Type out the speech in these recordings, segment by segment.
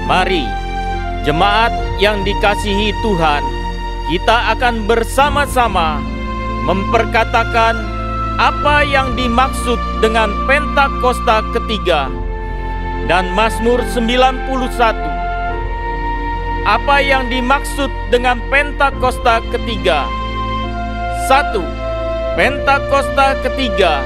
Mari, jemaat yang dikasihi Tuhan, kita akan bersama-sama memperkatakan apa yang dimaksud dengan Pentakosta ketiga dan Mazmur 91. Apa yang dimaksud dengan Pentakosta ketiga? 1. Pentakosta ketiga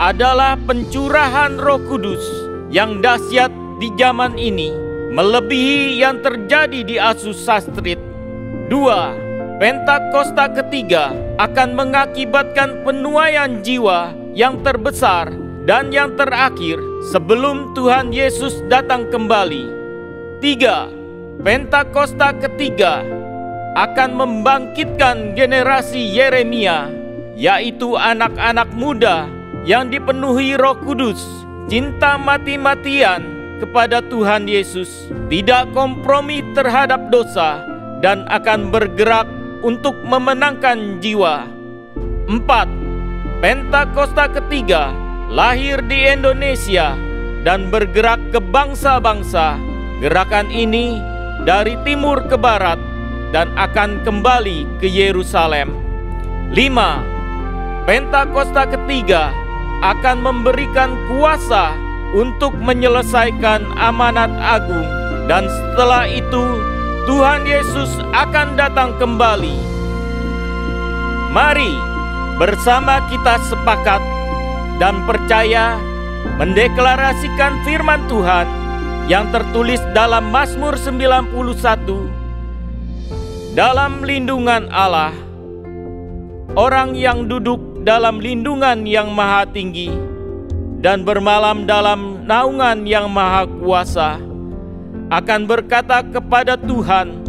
adalah pencurahan Roh Kudus yang dahsyat di zaman ini, melebihi yang terjadi di Asus Sastrit. 2. Pentakosta ketiga akan mengakibatkan penuaian jiwa yang terbesar dan yang terakhir sebelum Tuhan Yesus datang kembali. 3. Pentakosta ketiga akan membangkitkan generasi Yeremia, yaitu anak-anak muda yang dipenuhi Roh Kudus, cinta mati-matian kepada Tuhan Yesus, tidak kompromi terhadap dosa, dan akan bergerak untuk memenangkan jiwa. 4. Pentakosta ketiga lahir di Indonesia dan bergerak ke bangsa-bangsa. Gerakan ini dari timur ke barat dan akan kembali ke Yerusalem. 5. Pentakosta ketiga akan memberikan kuasa untuk menyelesaikan amanat agung, dan setelah itu Tuhan Yesus akan datang kembali. Mari bersama kita sepakat dan percaya mendeklarasikan firman Tuhan yang tertulis dalam Mazmur 91. Dalam lindungan Allah, orang yang duduk dalam lindungan yang maha tinggi dan bermalam dalam naungan yang maha kuasa akan berkata kepada Tuhan,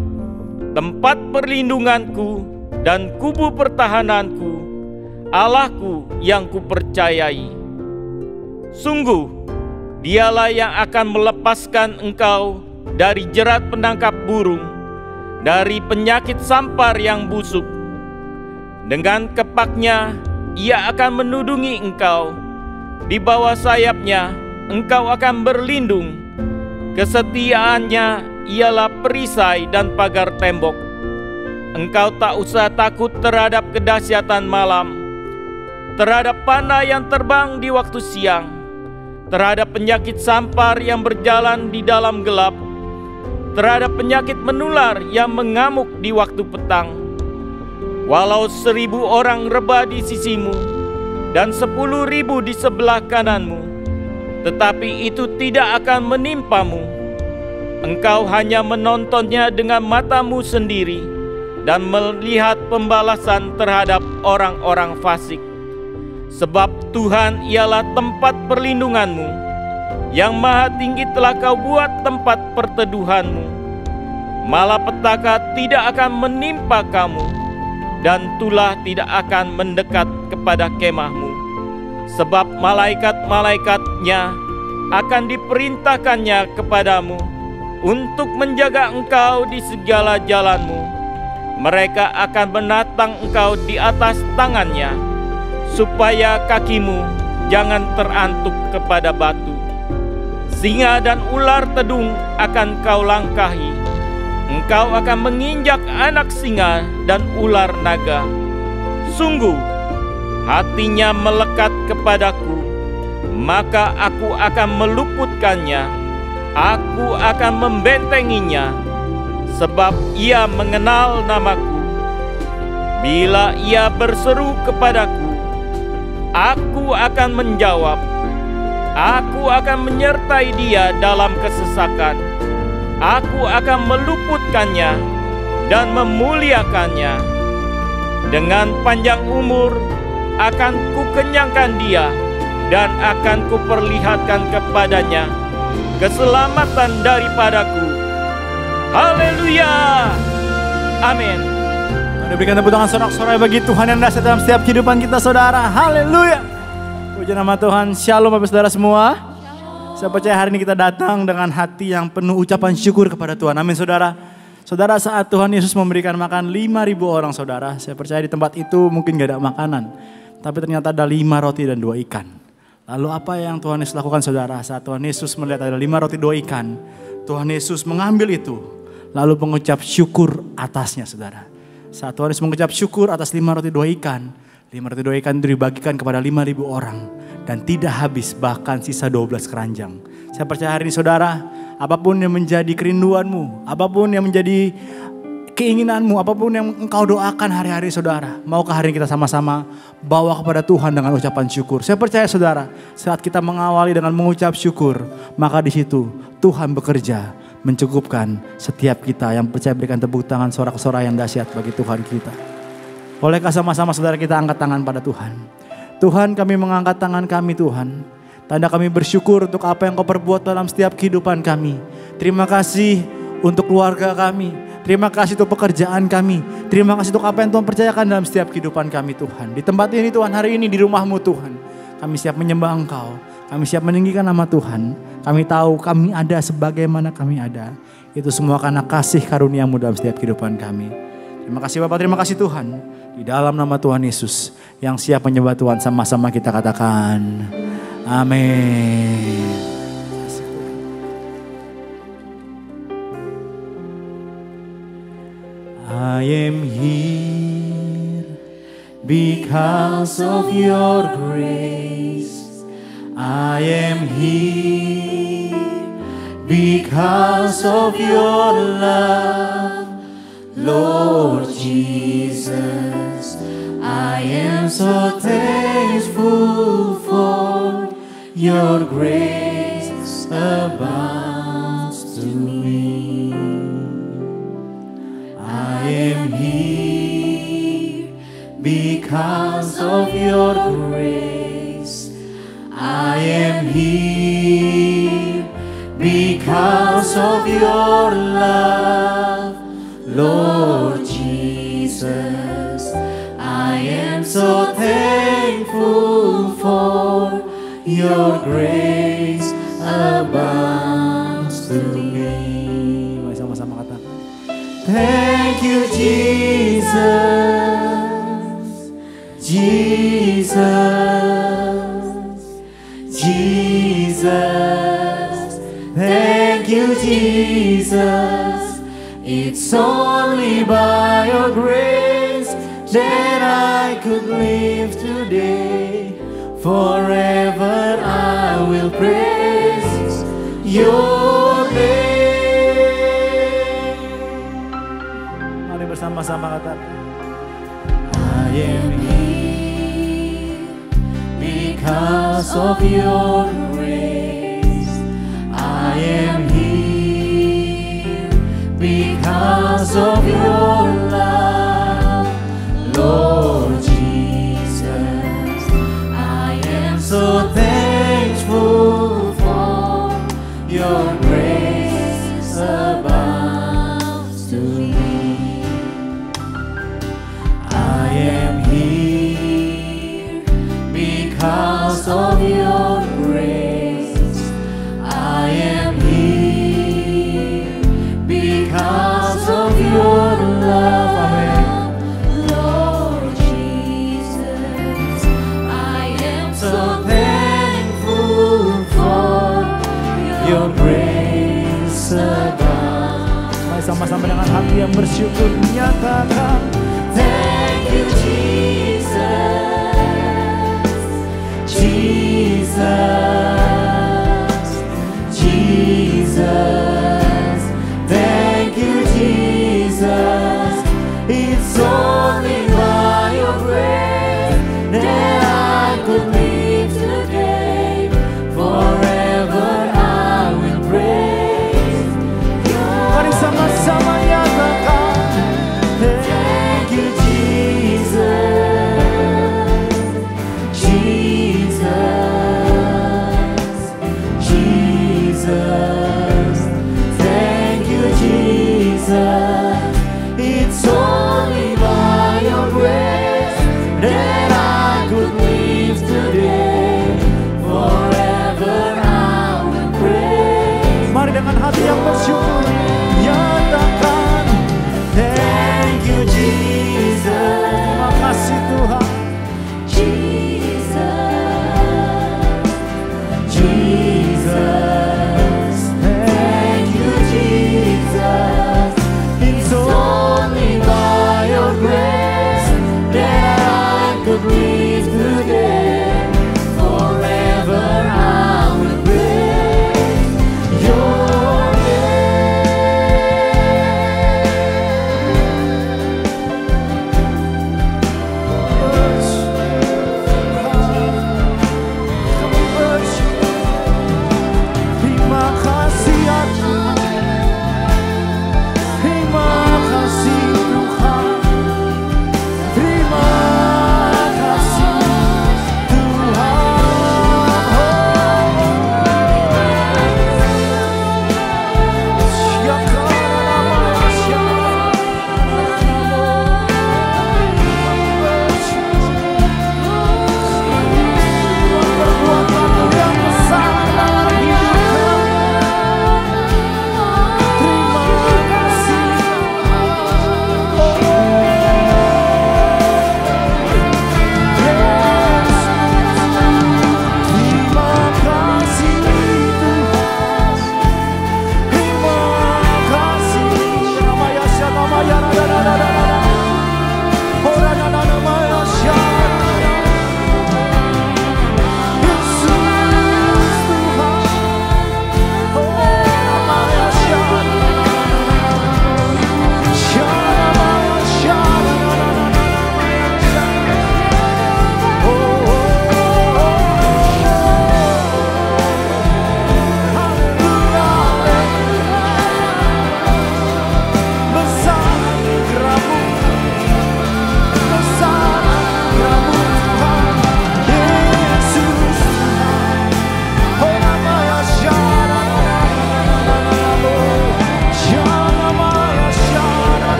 tempat perlindunganku dan kubu pertahananku, Allahku yang kupercayai. Sungguh, Dialah yang akan melepaskan engkau dari jerat penangkap burung, dari penyakit sampar yang busuk. Dengan kepaknya Ia akan menudungi engkau, di bawah sayapnya engkau akan berlindung. Kesetiaannya ialah perisai dan pagar tembok. Engkau tak usah takut terhadap kedahsyatan malam, terhadap panah yang terbang di waktu siang, terhadap penyakit sampar yang berjalan di dalam gelap, terhadap penyakit menular yang mengamuk di waktu petang. Walau 1.000 orang rebah di sisimu dan 10.000 di sebelah kananmu, tetapi itu tidak akan menimpamu. Engkau hanya menontonnya dengan matamu sendiri dan melihat pembalasan terhadap orang-orang fasik. Sebab Tuhan ialah tempat perlindunganmu, yang maha tinggi telah kau buat tempat perteduhanmu. Malapetaka tidak akan menimpa kamu, dan tulah tidak akan mendekat kepada kemahmu. Sebab malaikat-malaikatnya akan diperintahkannya kepadamu untuk menjaga engkau di segala jalanmu. Mereka akan menatang engkau di atas tangannya, supaya kakimu jangan terantuk kepada batu. Singa dan ular tedung akan kau langkahi. Engkau akan menginjak anak singa dan ular naga. Sungguh, hatinya melekat kepadaku, maka aku akan meluputkannya. Aku akan membentenginya, sebab ia mengenal namaku. Bila ia berseru kepadaku, aku akan menjawab. Aku akan menyertai dia dalam kesesakan. Aku akan meluputkannya dan memuliakannya. Dengan panjang umur akan kukenyangkan dia, dan akan kuperlihatkan kepadanya keselamatan daripadaku. Haleluya. Amin. Mari berikan tepuk tangan sorak-sorai bagi Tuhan yang dahsyat dalam setiap kehidupan kita, saudara. Haleluya. Puji nama Tuhan. Shalom Bapak Saudara semua. Saya percaya hari ini kita datang dengan hati yang penuh ucapan syukur kepada Tuhan. Amin saudara. Saudara, saat Tuhan Yesus memberikan makan 5.000 orang saudara, saya percaya di tempat itu mungkin gak ada makanan, tapi ternyata ada 5 roti dan 2 ikan. Lalu apa yang Tuhan Yesus lakukan saudara? Saat Tuhan Yesus melihat ada 5 roti 2 ikan, Tuhan Yesus mengambil itu, lalu mengucap syukur atasnya, saudara. Saat Tuhan Yesus mengucap syukur atas 5 roti 2 ikan, 5 roti 2 ikan itu dibagikan kepada 5.000 orang. Dan tidak habis, bahkan sisa 12 keranjang. Saya percaya hari ini saudara, apapun yang menjadi kerinduanmu, apapun yang menjadi keinginanmu, apapun yang engkau doakan hari-hari saudara, maukah hari ini kita sama-sama bawa kepada Tuhan dengan ucapan syukur. Saya percaya saudara, saat kita mengawali dengan mengucap syukur, maka di situ Tuhan bekerja mencukupkan setiap kita yang percaya. Berikan tepuk tangan sorak-sorai yang dahsyat bagi Tuhan kita. Bolehkah sama-sama saudara kita angkat tangan pada Tuhan? Tuhan, kami mengangkat tangan kami Tuhan. Tanda kami bersyukur untuk apa yang Kau perbuat dalam setiap kehidupan kami. Terima kasih untuk keluarga kami. Terima kasih untuk pekerjaan kami. Terima kasih untuk apa yang Tuhan percayakan dalam setiap kehidupan kami Tuhan. Di tempat ini Tuhan, hari ini di rumahmu Tuhan. Kami siap menyembah Engkau. Kami siap meninggikan nama Tuhan. Kami tahu kami ada sebagaimana kami ada. Itu semua karena kasih karunia-Mu dalam setiap kehidupan kami. Terima kasih Bapak, terima kasih Tuhan. Di dalam nama Tuhan Yesus yang siap menyembah Tuhan, sama-sama kita katakan amin. I am here because of your grace. I am here because of your love. Lord Jesus, I am so thankful for your grace abounds to me. I am here because of your grace. I am here because of your love. Lord Jesus, I am so thankful for your grace abounds to me. Mari sama-sama katakan, thank you Jesus, Jesus, Jesus. Thank you Jesus. It's only by your grace that I could live today. Forever I will praise your name. Mari bersama-sama katakan, I am here because of your grace. I am here because of your love. Lord Jesus, I am so thankful for your grace abounds to me. I am here because of your grace. I am here because of your love. Amen. Lord Jesus, I am so thankful for your grace abounds. Mari sama-sama dengan hati yang bersyukur nyatakan, thank you Jesus, Jesus, Jesus. Thank you Jesus. It's only by your grace that I could live today. Forever I will praise your. Mari sama-sama nyatakan, thank you Jesus, Jesus, Jesus. Thank you Jesus. It's only by your grace that I could live today. Forever I will praise. Mari dengan hati yang bersyukur nyatakan, thank you Jesus. Terima kasih Tuhan. Jesus, Jesus. Thank you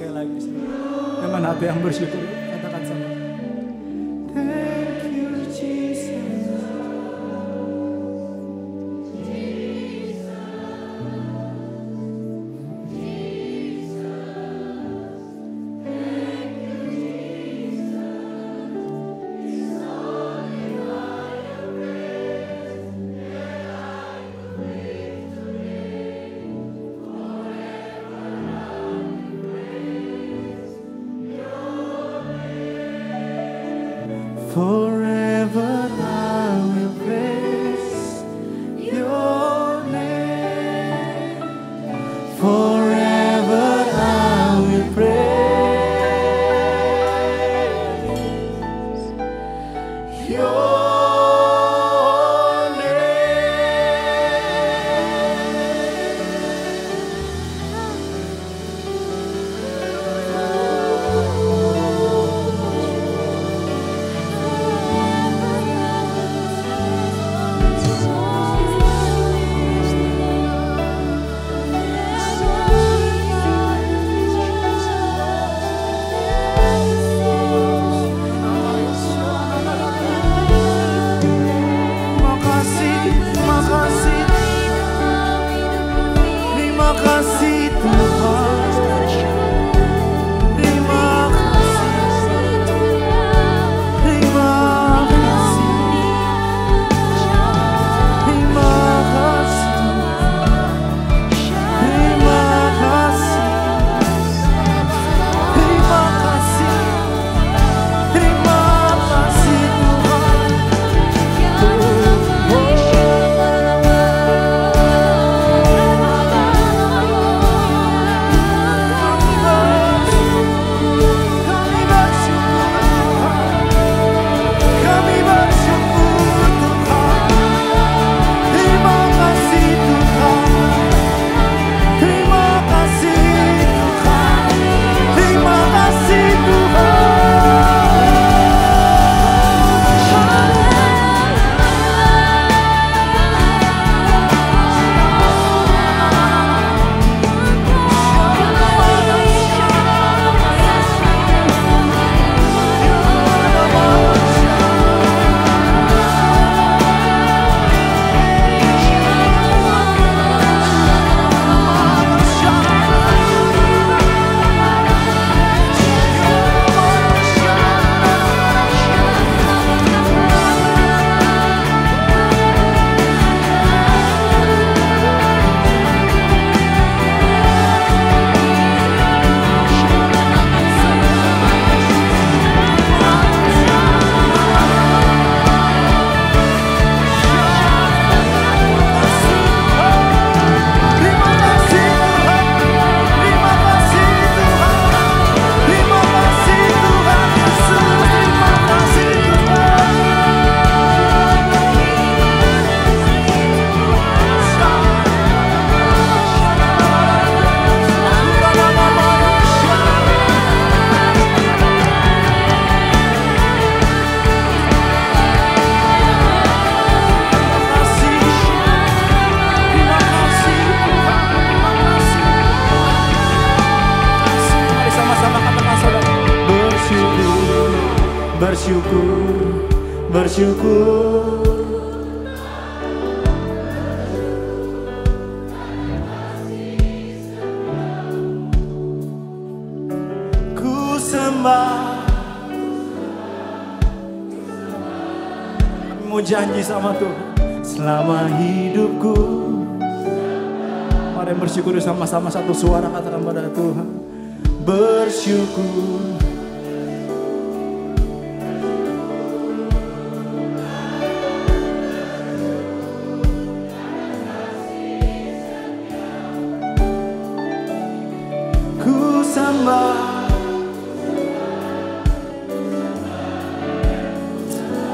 sekali lagi. Dengan hati yang bersyukur, katakan sama. Thank you Jesus. Forever I will praise your name. Forever I will praise your bersyukur. Ku sembah. Mau janji sama Tuhan selama hidupku. Mari bersyukur sama-sama, satu suara katakan pada Tuhan. Bersyukur.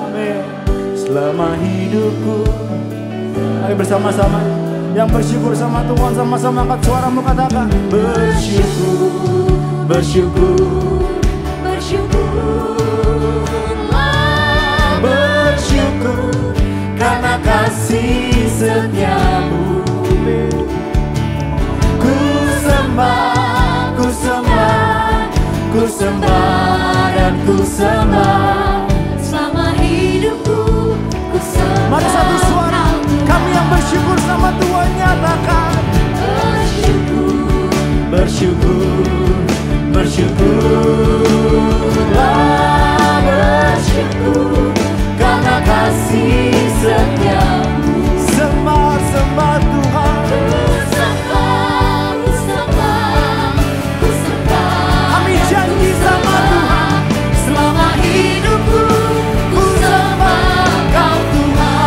Amin. Selama hidupku. Mari bersama-sama yang bersyukur sama Tuhan, sama-sama angkat suaramu katakan bersyukur, bersyukur, bersyukurlah, bersyukur karena kasih setiamu. Ku sembah, ku sembah. sembah dan ku sembah. Selama hidupku ku sembah. Mari satu suara, kami yang bersyukur sama Tuhan nyatakan. Bersyukur, bersyukurlah, bersyukur karena kasih setiamu. Sembah, sembah Tuhan. Ku sembah, ku sembah. Kami janji sama Tuhan. Selama hidupku ku sembah Kau Tuhan.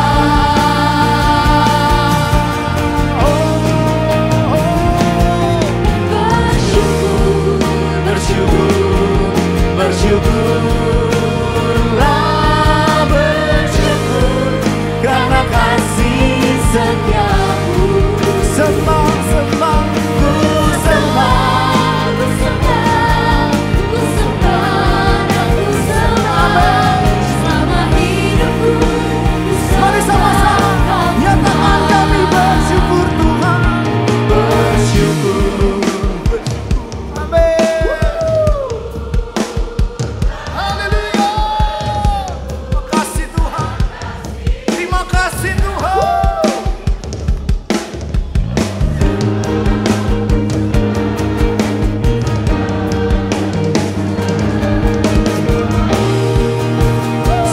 Bersyukur, bersyukurlah, bersyukur karena kasih setiamu. Sembah, sembah, ku sembah. Ku sembah, ku sembah dan ku sembah. Selama hidupku ku sembah. Mari sama-sama nyatakan kami bersyukur Tuhan. Bersyukur. Amin. Haleluya. Terima kasih Tuhan. Terima kasih Tuhan.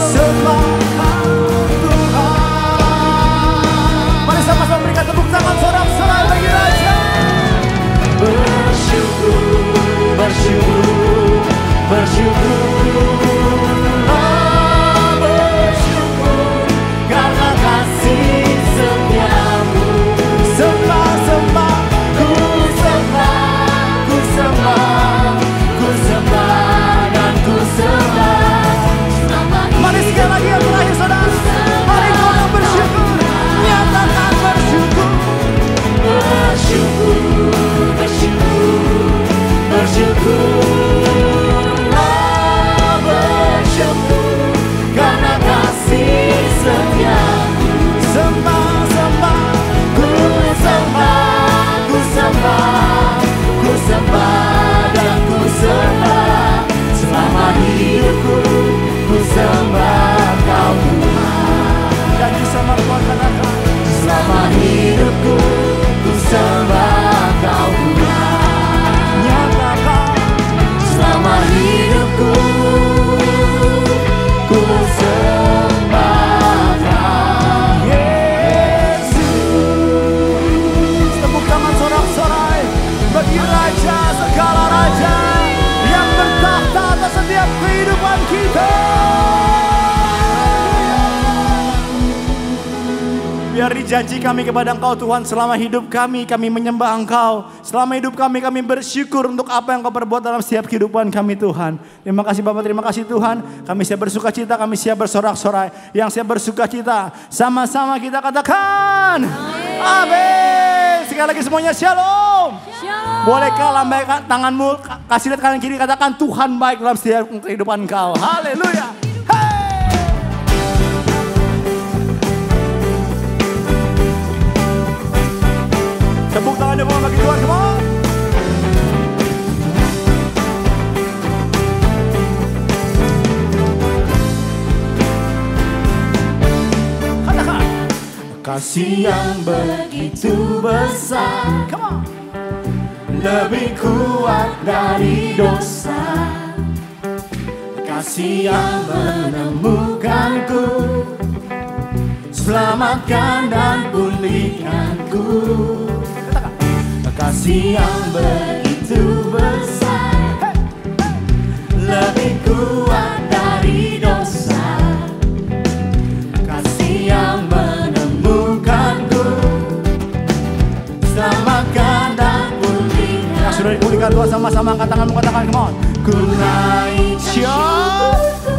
Sembah Tuhan. Mari sama-sama berikan tepuk tangan sorak-sorai bagi Raja. Bersyukur, bersyukur, bersyukurlah, bersyukur karena kasih setiamu. Sembah, sembah, ku sembah, ku sembah, ku sembah dan ku sembah. Mari sekali lagi yang terakhir saudara. Mari kita bersyukur, nyatakan bersyukur. Bersyukur, bersyukur, bersyukurlah, bersyukur karena kasih setiamu. Sembah, sembah, ku sembah, ku sembah, ku sembah dan ku sembah. Selama hidupku ku sembah Kau Tuhan. Janji sama Tuhan katakan. Selama hidupku ku sembah Kau Tuhan. Nyatakan. Selama hidupku ku sembah Kau Yesus. Tepuk tangan sorak-sorai bagi Raja segala raja yang bertahta atas setiap kehidupan kita. Biar dijanji kami kepada Engkau Tuhan, selama hidup kami menyembah Engkau. Selama hidup kami bersyukur untuk apa yang Engkau perbuat dalam setiap kehidupan kami Tuhan. Terima kasih Bapak, terima kasih Tuhan. Kami siap bersuka cita, kami siap bersorak-sorai. Yang siap bersuka cita, sama-sama kita katakan amin. Sekali lagi semuanya shalom. Bolehkah lambaikan tanganmu, kasih lihat kanan kiri, katakan Tuhan baik dalam setiap kehidupan Engkau. Haleluya. Tepuk tangan dulu bagi Tuhan, come on. Katakan. Kasih yang begitu besar, come on. Lebih kuat dari dosa. Kasih yang menemukanku, selamatkan dan pulihkanku. Kasih yang begitu besar, lebih kuat dari dosa. Kasih yang menemukanku, selamatkan dan pulihkan. Yang sudah dipulihkan Tuhan, sama-sama angkat tanganmu, katakan come on. Ku naik syurga,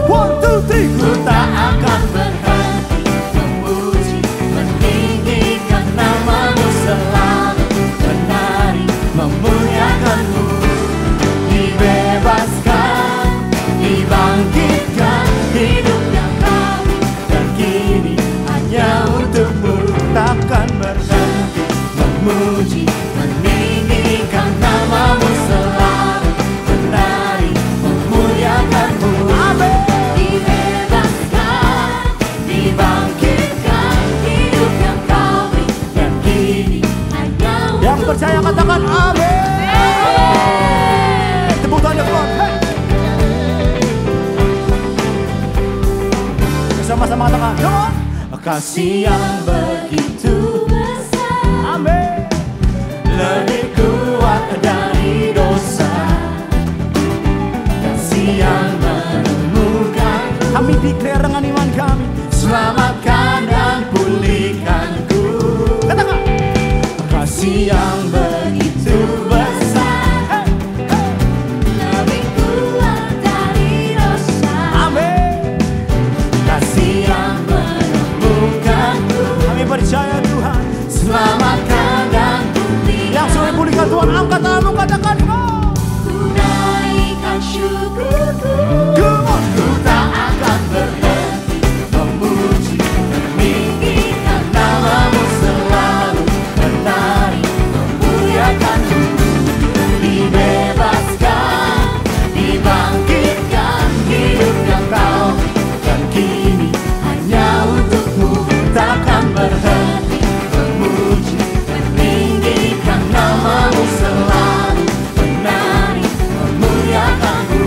1, 2, 3. Ku tak akan berhenti memuji, meninggikan nama-Mu selalu, menari, memuliakan-Mu. Dibebaskan, dibangkitkan, hidup yang baru dan kini hanya untuk-Mu. Takkan berhenti memuji, meninggikan nama-Mu selalu, menari, katakan, come on. Kasih yang begitu besar, amin, lebih kuat dari dosa. Kasih yang menemukan, kami declare dengan iman kami, selamatkan dan pulihkanku. Katakan, kasih yang begitu besar, lebih kuat dari dosa. amin. Kasih yang menemukanku, kami percaya Tuhan, selamatkan dan pulihkan. Yang sudah pulihkan Tuhan, angkat tanganmu, katakan, come on. Ku naikkan syukurku, Ku tak akan berhenti memuji, meninggikan namamu selalu, menari, memuliakanmu. Dibebaskan, dibangkitkan, hidup yang kau berikan kini hanya untukmu. Takkan berhenti memuji, meninggikan namamu selalu, menari, memuliakanmu.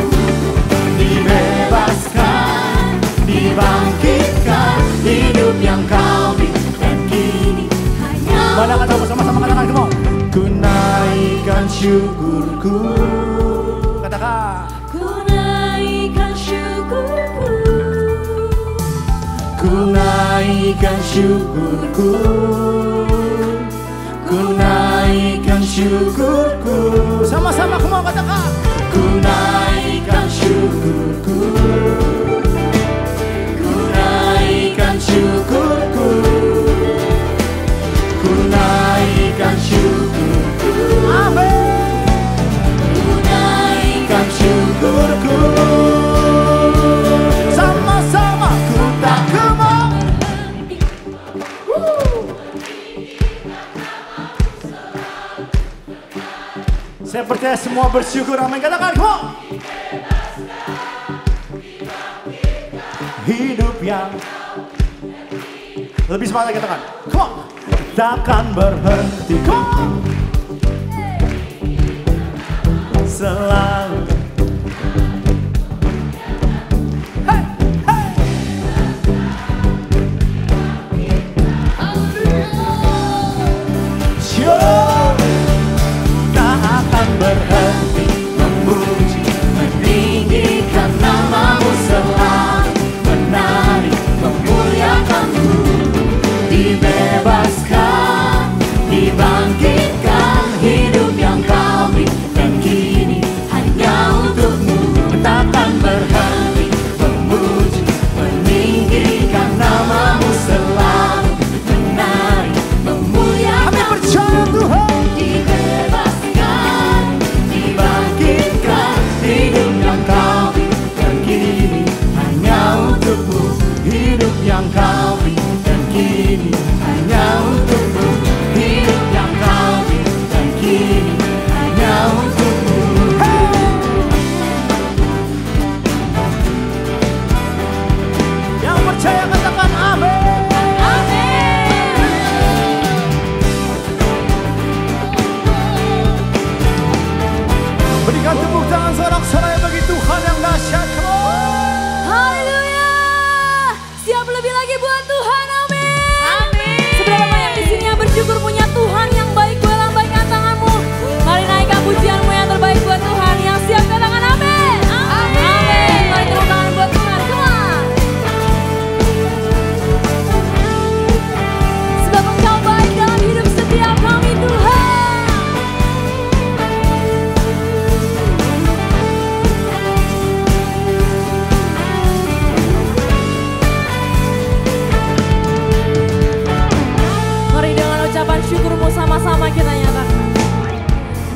Dibebaskan, dibangkitkan, hidup yang kau berikan kini hanya. Mana kata bersama-sama, katakan, come on. Ku naikkan syukurku, katakan. ku naikkan syukurku, Ku naikkan syukurku, ku naikkan syukurku. Sama-sama aku mau katakan. Ku naikkan syukurku, ku naikkan syukurku, ku naikkan syukurku, amin. ku naikkan Naikkan syukurku, sama-sama ku tak kemau. Saya percaya semua bersyukur, amin, katakan, come on. Hidup yang lebih semangat, katakan, come on. Takkan berhenti, come on. Selalu. Hey, hey. Sure. Tak akan berhenti memuji, meninggikan namamu selalu, menari, memuliakanmu. Dibebaskan, dibangkitkan, hidup yang kau berikan kini hanya untukmu. Takkan berhenti memuji, meninggikan namamu selalu, menari, memuliakanmu. Kami percaya Tuhan. dibebaskan, Dibangkitkan, hidup yang kau berikan kini hanya untukmu. Hidup yang kau berikan kini hanya untukmu. Hidup yang kau berikan kini hanya untukmu. Hey! Yang percaya katakan amin. Berikan tepuk tangan sorak-sorai bagi Tuhan yang dahsyat. Come on. Haleluya. Siap lebih lagi buat Tuhan, amin. Seberapa banyak di sini yang bersyukur punya Tuhan yang baik, gue lambaikan tanganmu. Mari naikkan pujianmu yang terbaik buat Tuhan. Yang siap katakan amin. Amin. Mari tepuk tangan buat Tuhan, come on. Sebab Engkau baik dalam hidup setiap kami, Tuhan. Mari dengan ucapan syukurmu sama-sama kita nyatakan.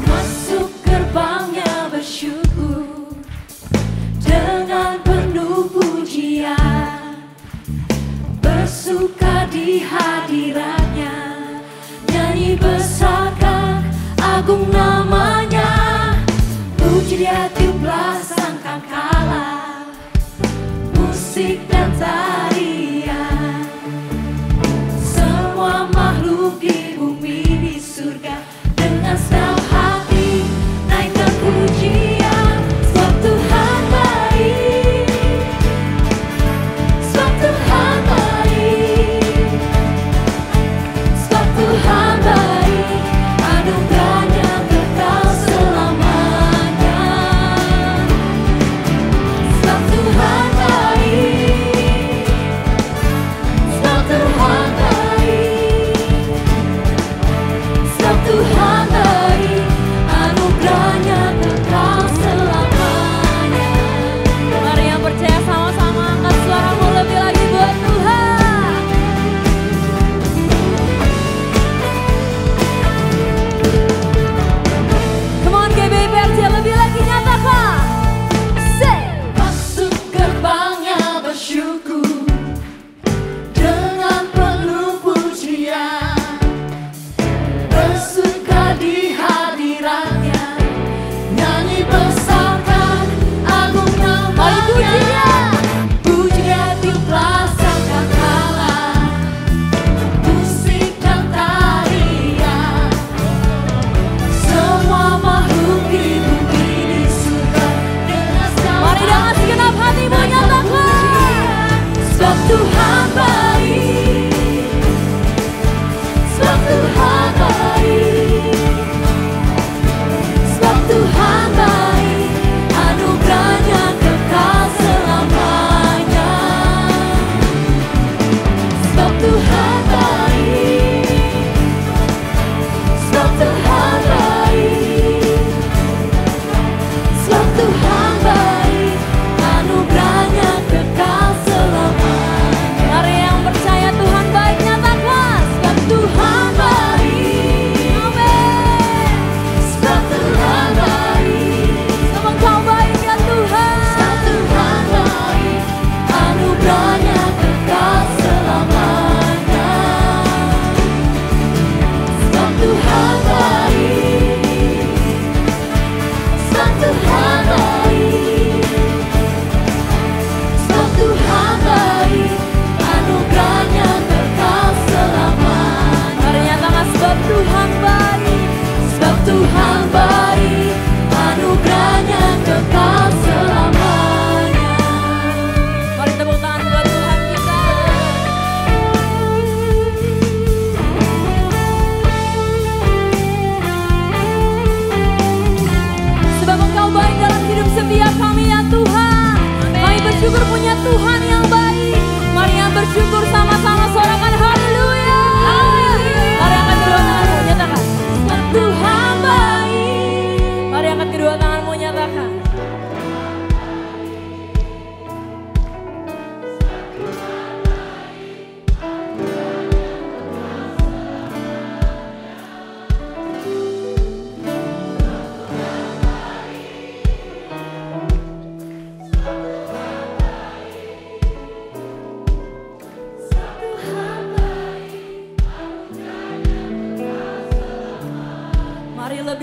Masuk gerbangnya bersyukur dengan penuh pujian, bersuka di hadiratnya, nyanyi besarkan agung namanya, puji dia tiuplah sangkakala, musik dan tarian. Semua makhluk di bumi di surga dengan senang hati naikkan pujian. Sebab Tuhan baik, sebab Tuhan baik.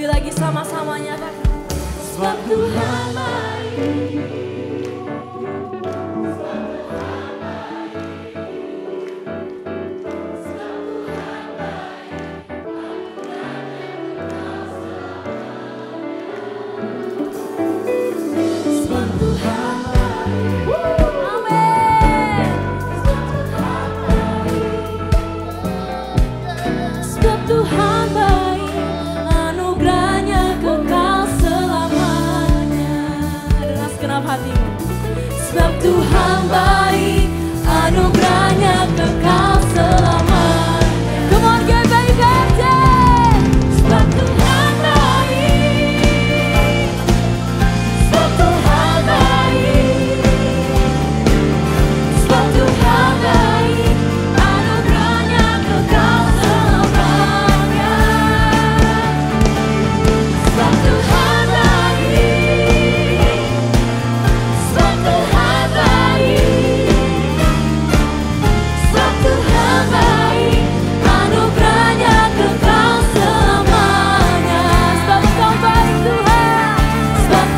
lebih lagi sama-sama nyatakan. Sebab Tuhan baik. Tuhan baik, anugerahnya kekal selamanya. Dengan segenap hatimu. Sebab Tuhan baik, anugerahnya kekal selamanya. Come on, get baby birthday. Sebab Tuhan baik, sebab Tuhan baik, sebab Tuhan baik, anugerahnya kekal.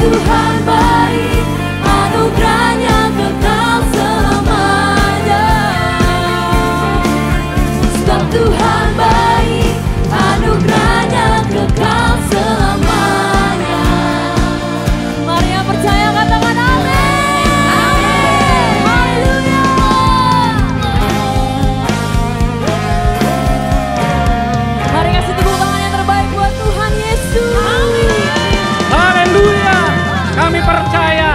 Tuhan baik, anugerahnya kekal selamanya. Sebab Tuhan baik, anugerahnya kekal selamanya. Mari yang percaya katakan amin. Amin. Haleluya. Mari kasih tepuk tangan yang terbaik buat Tuhan Yesus. Amin. Haleluya. Kami percaya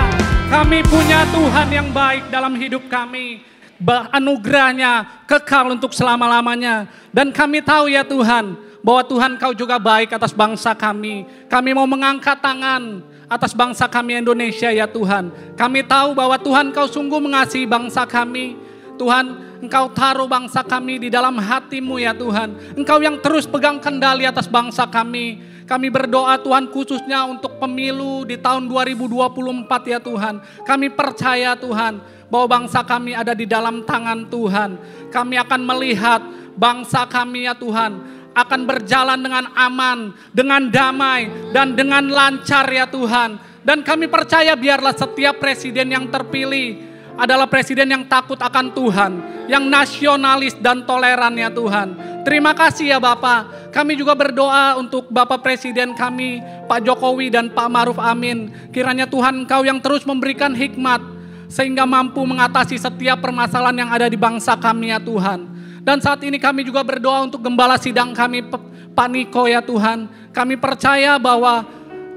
kami punya Tuhan yang baik dalam hidup kami. Anugerahnya kekal untuk selama-lamanya. Dan kami tahu ya Tuhan, bahwa Tuhan Kau juga baik atas bangsa kami. Kami mau mengangkat tangan atas bangsa kami Indonesia ya Tuhan. Kami tahu bahwa Tuhan Kau sungguh mengasihi bangsa kami. Tuhan, Engkau taruh bangsa kami di dalam hati-Mu ya Tuhan. Engkau yang terus pegang kendali atas bangsa kami. Kami berdoa Tuhan khususnya untuk pemilu di tahun 2024 ya Tuhan. Kami percaya Tuhan bahwa bangsa kami ada di dalam tangan Tuhan. Kami akan melihat bangsa kami ya Tuhan akan berjalan dengan aman, dengan damai, dan dengan lancar ya Tuhan. Dan kami percaya biarlah setiap presiden yang terpilih adalah presiden yang takut akan Tuhan, yang nasionalis dan toleran ya Tuhan. Terima kasih ya Bapak. Kami juga berdoa untuk Bapak Presiden kami, Pak Jokowi dan Pak Maruf Amin. Kiranya Tuhan Engkau yang terus memberikan hikmat, sehingga mampu mengatasi setiap permasalahan yang ada di bangsa kami ya Tuhan. Dan saat ini kami juga berdoa untuk gembala sidang kami, Pak Niko ya Tuhan. Kami percaya bahwa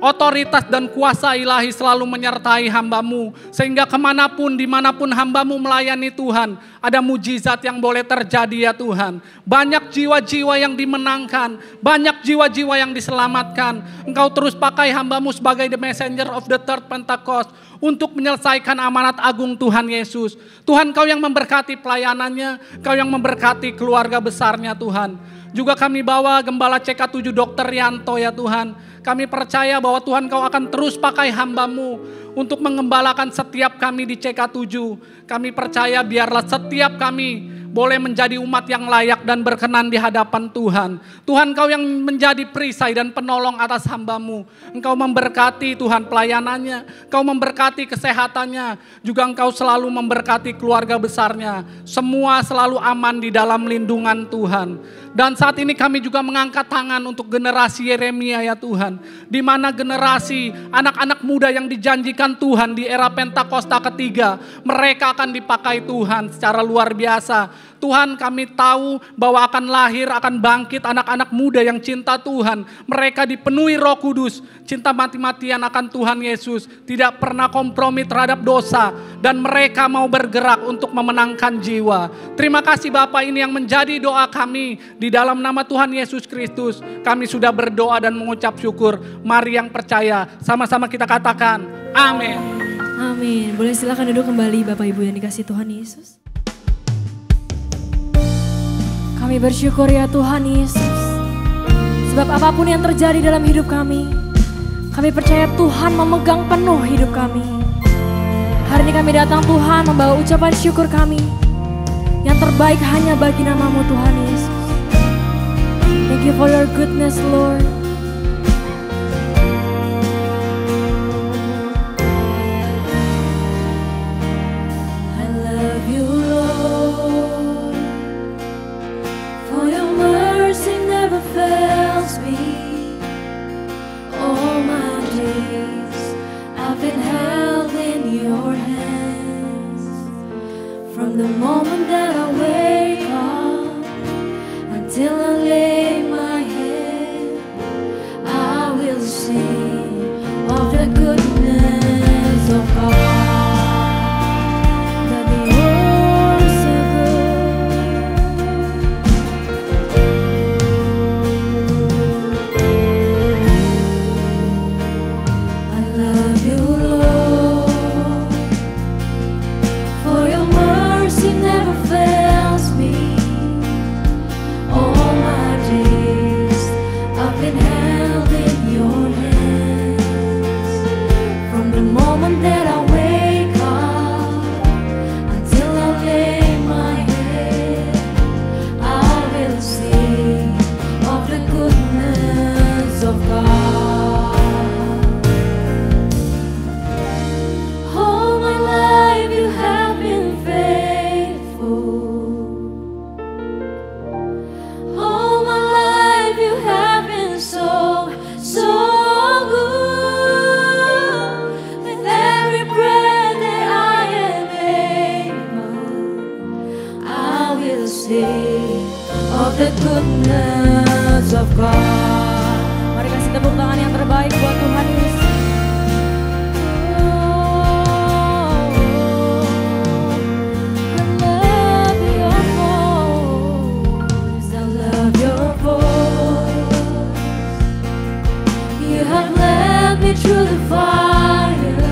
otoritas dan kuasa ilahi selalu menyertai hamba-Mu. Sehingga kemanapun, dimanapun hamba-Mu melayani Tuhan, ada mujizat yang boleh terjadi ya Tuhan. Banyak jiwa-jiwa yang dimenangkan, banyak jiwa-jiwa yang diselamatkan. Engkau terus pakai hamba-Mu sebagai the messenger of the third Pentecost untuk menyelesaikan amanat agung Tuhan Yesus. Tuhan Kau yang memberkati pelayanannya, Kau yang memberkati keluarga besarnya Tuhan. Juga kami bawa Gembala CK7 Dr. Yanto ya Tuhan. Kami percaya bahwa Tuhan Kau akan terus pakai hamba-Mu untuk mengembalakan setiap kami di CK7. Kami percaya biarlah setiap kami boleh menjadi umat yang layak dan berkenan di hadapan Tuhan. Tuhan Kau yang menjadi perisai dan penolong atas hamba-Mu. Engkau memberkati Tuhan pelayanannya, Kau memberkati kesehatannya, juga Engkau selalu memberkati keluarga besarnya. Semua selalu aman di dalam lindungan Tuhan. Dan saat ini kami juga mengangkat tangan untuk generasi Yeremia ya Tuhan. Di mana generasi anak-anak muda yang dijanjikan Tuhan di era Pentakosta ketiga, mereka akan dipakai Tuhan secara luar biasa. Tuhan, kami tahu bahwa akan lahir, akan bangkit anak-anak muda yang cinta Tuhan. Mereka dipenuhi Roh Kudus, cinta mati-matian akan Tuhan Yesus, tidak pernah kompromi terhadap dosa, dan mereka mau bergerak untuk memenangkan jiwa. Terima kasih Bapak, ini yang menjadi doa kami. Di dalam nama Tuhan Yesus Kristus, kami sudah berdoa dan mengucap syukur. Mari yang percaya, sama-sama kita katakan, amin. Amin. Boleh silakan duduk kembali Bapak Ibu yang dikasihi Tuhan Yesus. Kami bersyukur ya Tuhan Yesus. Sebab apapun yang terjadi dalam hidup kami percaya Tuhan memegang penuh hidup kami. Hari ini kami datang Tuhan membawa ucapan syukur kami. Yang terbaik hanya bagi nama-Mu Tuhan Yesus. Thank you for your goodness Lord. your hands. From the moment that I wake up until I lay my head, I will sing of the goodness of God. That you're so good. I love you, Lord, for your mercy never fails me. All my days I've been held in your hands. From the moment that I wake up until I lay my head, I will sing of the goodness of God. All my life you have been faithful. All my life you have been so, so good. With every breath that I am able, I will sing of the goodness of God. Mari kasih tepuk tangan yang terbaik buat Tuhan Yesus. Through the fire,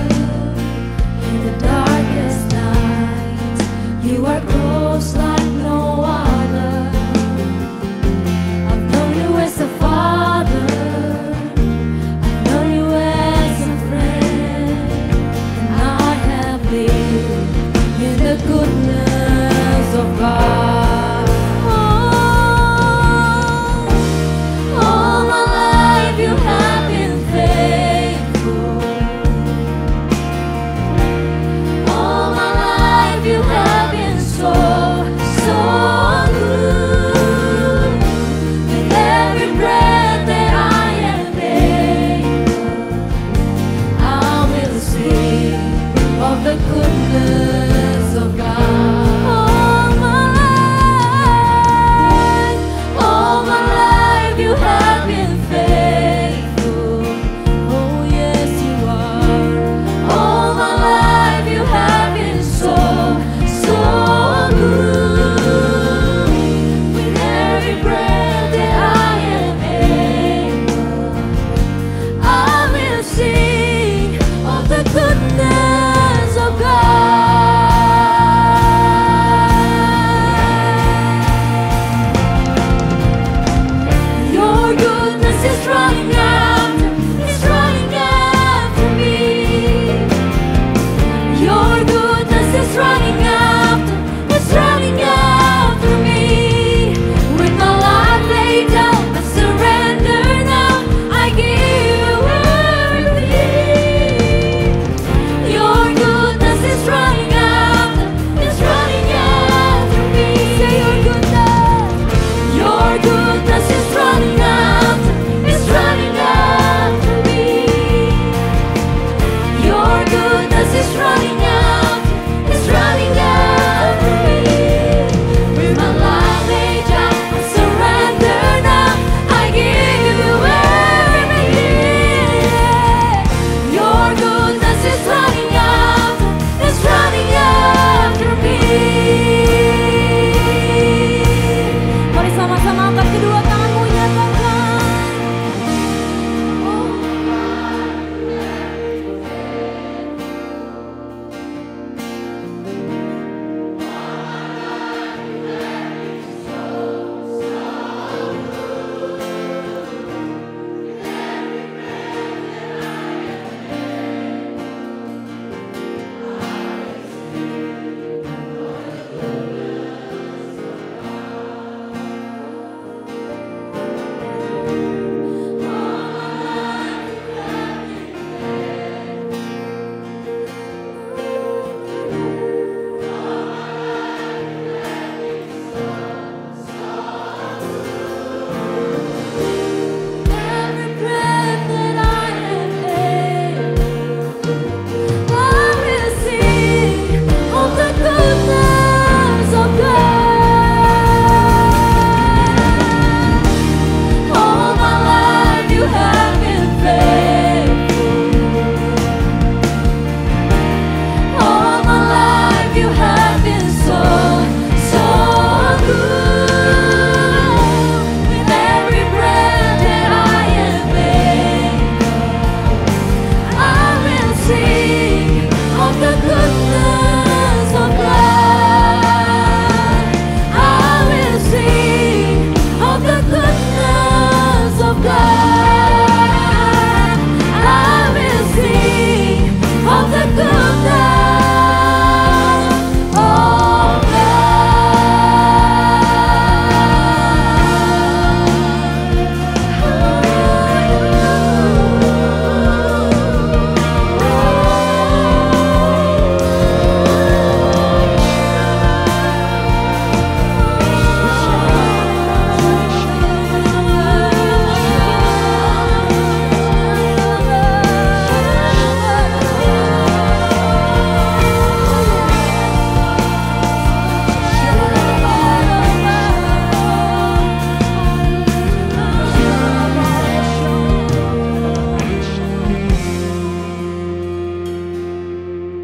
in the darkest night, you are close like no other. I've known you as a father, I've known you as a friend, and I have lived in the goodness of God. All my life you have been faithful. All my life you have been so, so good. With every breath that I am able, I will sing of the goodness of God. All my life you have been faithful. Oh yes you are. All my life you have been so, so good. With every breath that I am able, I will sing of the goodness of God.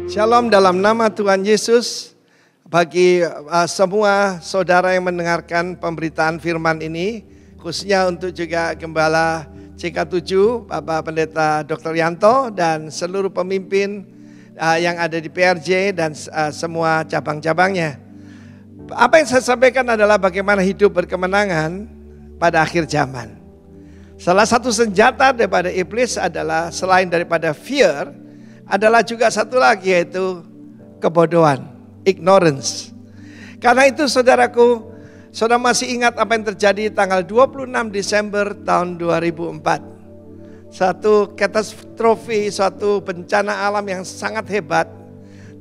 Shalom dalam nama Tuhan Yesus. Bagi semua saudara yang mendengarkan pemberitaan firman ini, khususnya untuk juga Gembala CK7, Bapak Pendeta Dr. Yanto, dan seluruh pemimpin yang ada di PRJ dan semua cabang-cabangnya. Apa yang saya sampaikan adalah bagaimana hidup berkemenangan pada akhir zaman. Salah satu senjata daripada iblis adalah selain daripada fear, adalah juga satu lagi, yaitu kebodohan, ignorance. Karena itu saudaraku, saudara masih ingat apa yang terjadi tanggal 26 Desember tahun 2004. Satu katastrofi, suatu bencana alam yang sangat hebat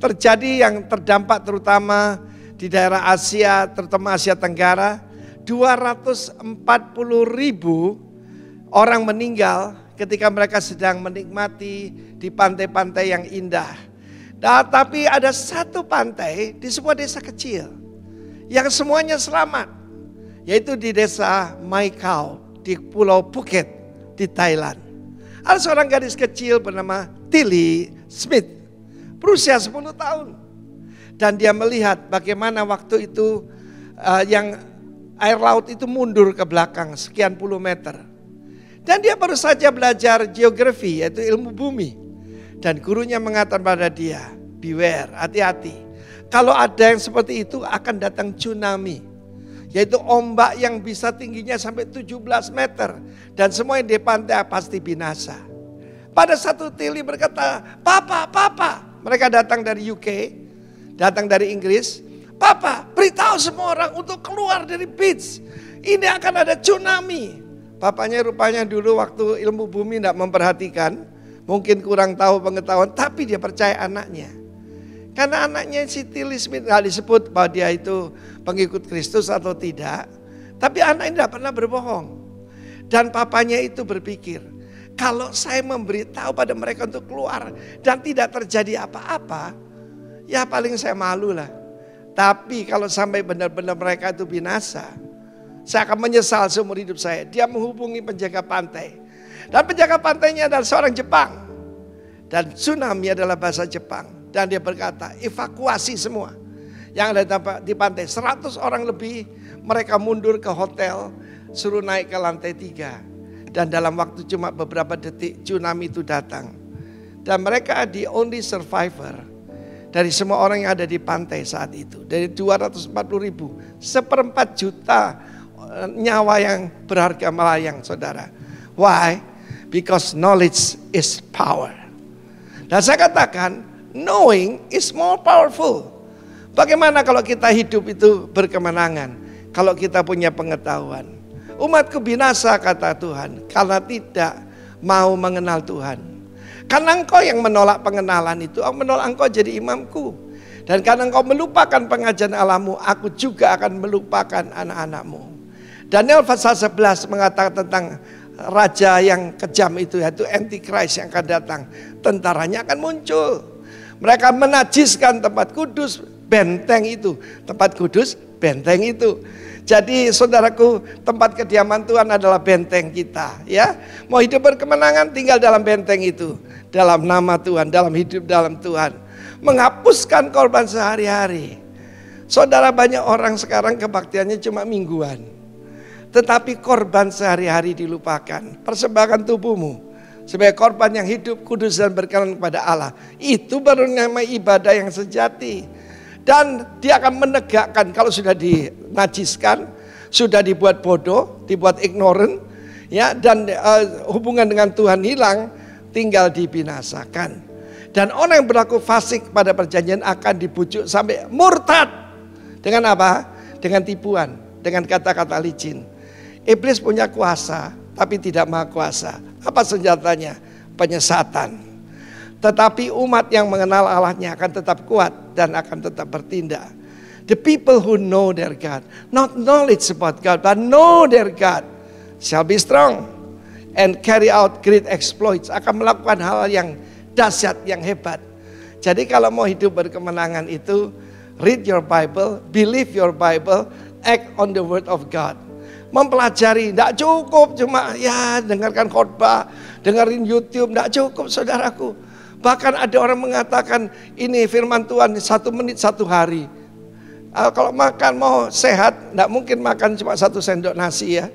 terjadi, yang terdampak terutama di daerah Asia, terutama Asia Tenggara. 240.000 orang meninggal ketika mereka sedang menikmati di pantai-pantai yang indah. Nah, tapi ada satu pantai di sebuah desa kecil yang semuanya selamat, yaitu di desa Mai Khao di Pulau Phuket di Thailand. Ada seorang gadis kecil bernama Tilly Smith, berusia 10 tahun. Dan dia melihat bagaimana waktu itu yang air laut itu mundur ke belakang sekian puluh meter. Dan dia baru saja belajar geografi, yaitu ilmu bumi. Dan gurunya mengatakan pada dia, beware, hati-hati. Kalau ada yang seperti itu akan datang tsunami. Yaitu ombak yang bisa tingginya sampai 17 meter. Dan semua yang di pantai pasti binasa. Pada satu Tilly berkata, Papa. Mereka datang dari UK, datang dari Inggris. Papa, beritahu semua orang untuk keluar dari beach. Ini akan ada tsunami. Papanya rupanya dulu waktu ilmu bumi tidak memperhatikan, mungkin kurang tahu pengetahuan, tapi dia percaya anaknya. Karena anaknya si Tilly Smith tidak disebut bahwa dia itu pengikut Kristus atau tidak, tapi anaknya tidak pernah berbohong. Dan papanya itu berpikir, kalau saya memberitahu pada mereka untuk keluar dan tidak terjadi apa-apa, ya paling saya malu lah. Tapi kalau sampai benar-benar mereka itu binasa, saya akan menyesal seumur hidup saya. Dia menghubungi penjaga pantai. Dan penjaga pantainya adalah seorang Jepang. Dan tsunami adalah bahasa Jepang. Dan dia berkata, evakuasi semua yang ada di pantai. 100 orang lebih, mereka mundur ke hotel, suruh naik ke lantai 3. Dan dalam waktu cuma beberapa detik, tsunami itu datang. Dan mereka the only survivor dari semua orang yang ada di pantai saat itu. Dari 240.000, 1/4 juta nyawa yang berharga melayang, saudara. Why? Because knowledge is power. Dan saya katakan, knowing is more powerful. Bagaimana kalau kita hidup itu berkemenangan? Kalau kita punya pengetahuan. Umatku binasa, kata Tuhan, karena tidak mau mengenal Tuhan. Karena engkau yang menolak pengenalan itu, aku menolak engkau jadi imamku. Dan karena engkau melupakan pengajaran Allahmu, aku juga akan melupakan anak-anakmu. Daniel pasal 11 mengatakan tentang raja yang kejam itu, yaitu Antichrist yang akan datang. Tentaranya akan muncul. Mereka menajiskan tempat kudus, benteng itu. Tempat kudus, benteng itu. Jadi saudaraku, tempat kediaman Tuhan adalah benteng kita, ya. Mau hidup berkemenangan, tinggal dalam benteng itu. Dalam nama Tuhan, dalam hidup dalam Tuhan. Menghapuskan korban sehari-hari. Saudara, banyak orang sekarang kebaktiannya cuma mingguan. Tetapi korban sehari-hari dilupakan. Persembahkan tubuhmu sebagai korban yang hidup, kudus dan berkenan kepada Allah. Itu baru nama ibadah yang sejati. Dan dia akan menegakkan kalau sudah dinajiskan, sudah dibuat bodoh, dibuat ignorant, ya, dan hubungan dengan Tuhan hilang, tinggal dibinasakan. Dan orang yang berlaku fasik pada perjanjian akan dibujuk sampai murtad. Dengan apa? Dengan tipuan, dengan kata-kata licin. Iblis punya kuasa, tapi tidak maha kuasa. Apa senjatanya? Penyesatan. Tetapi umat yang mengenal Allahnya akan tetap kuat dan akan tetap bertindak. The people who know their God, not knowledge about God, but know their God, shall be strong and carry out great exploits. Akan melakukan hal yang dahsyat, yang hebat. Jadi kalau mau hidup berkemenangan itu, read your Bible, believe your Bible, act on the word of God. Mempelajari, tidak cukup cuma ya dengarkan khotbah, dengerin YouTube, tidak cukup saudaraku. Bahkan ada orang mengatakan ini firman Tuhan 1 menit 1 hari. Kalau makan mau sehat, tidak mungkin makan cuma 1 sendok nasi ya.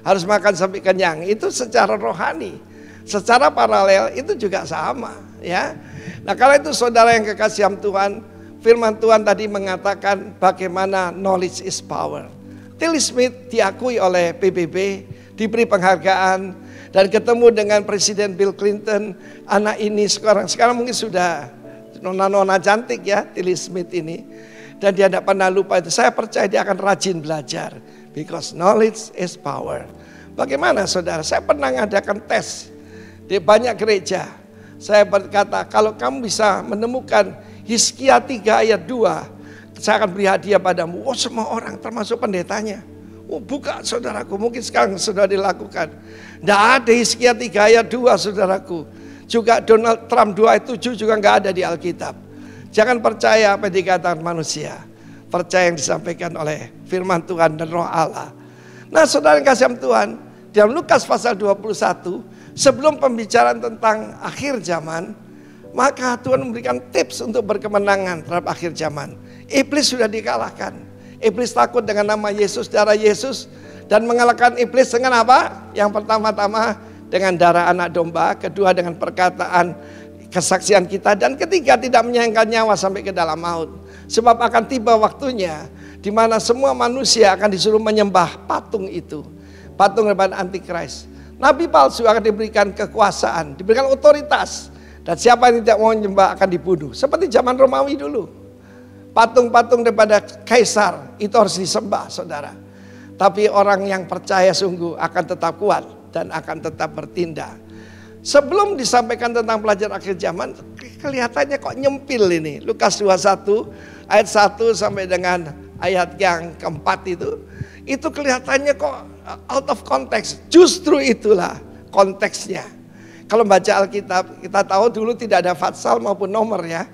Harus makan sampai kenyang. Itu secara rohani. Secara paralel itu juga sama ya. Nah kalau itu saudara yang kekasih Tuhan, firman Tuhan tadi mengatakan bagaimana knowledge is power. Tilly Smith diakui oleh PBB, diberi penghargaan, dan ketemu dengan Presiden Bill Clinton. Anak ini sekarang mungkin sudah nona-nona cantik ya, Tilly Smith ini. Dan dia tidak pernah lupa itu. Saya percaya dia akan rajin belajar. Because knowledge is power. Bagaimana saudara? Saya pernah mengadakan tes di banyak gereja. Saya berkata, kalau kamu bisa menemukan Hizkia 3 ayat 2, saya akan beri hadiah padamu. Oh semua orang termasuk pendetanya. Oh buka saudaraku, mungkin sekarang sudah dilakukan. Tidak ada Hizkia 3 ayat 2 saudaraku. Juga Donald Trump 2 ayat 7 juga nggak ada di Alkitab. Jangan percaya apa yang dikatakan manusia. Percaya yang disampaikan oleh firman Tuhan dan roh Allah. Nah saudara yang kasih Tuhan, dalam Lukas pasal 21, sebelum pembicaraan tentang akhir zaman, maka Tuhan memberikan tips untuk berkemenangan terhadap akhir zaman. Iblis sudah dikalahkan. Iblis takut dengan nama Yesus, darah Yesus. Dan mengalahkan iblis dengan apa? Yang pertama-tama dengan darah anak domba. Kedua dengan perkataan kesaksian kita. Dan ketiga tidak menyayangkan nyawa sampai ke dalam maut. Sebab akan tiba waktunya di mana semua manusia akan disuruh menyembah patung itu. Patung daripada Antikris. Nabi palsu akan diberikan kekuasaan, diberikan otoritas. Dan siapa yang tidak mau menyembah akan dibunuh. Seperti zaman Romawi dulu. Patung-patung daripada kaisar itu harus disembah saudara. Tapi orang yang percaya sungguh akan tetap kuat dan akan tetap bertindak. Sebelum disampaikan tentang pelajaran akhir zaman, kelihatannya kok nyempil ini. Lukas 21 ayat 1 sampai dengan ayat yang keempat itu kelihatannya kok out of context. Justru itulah konteksnya. Kalau baca Alkitab, kita tahu dulu tidak ada fatsal maupun nomor ya.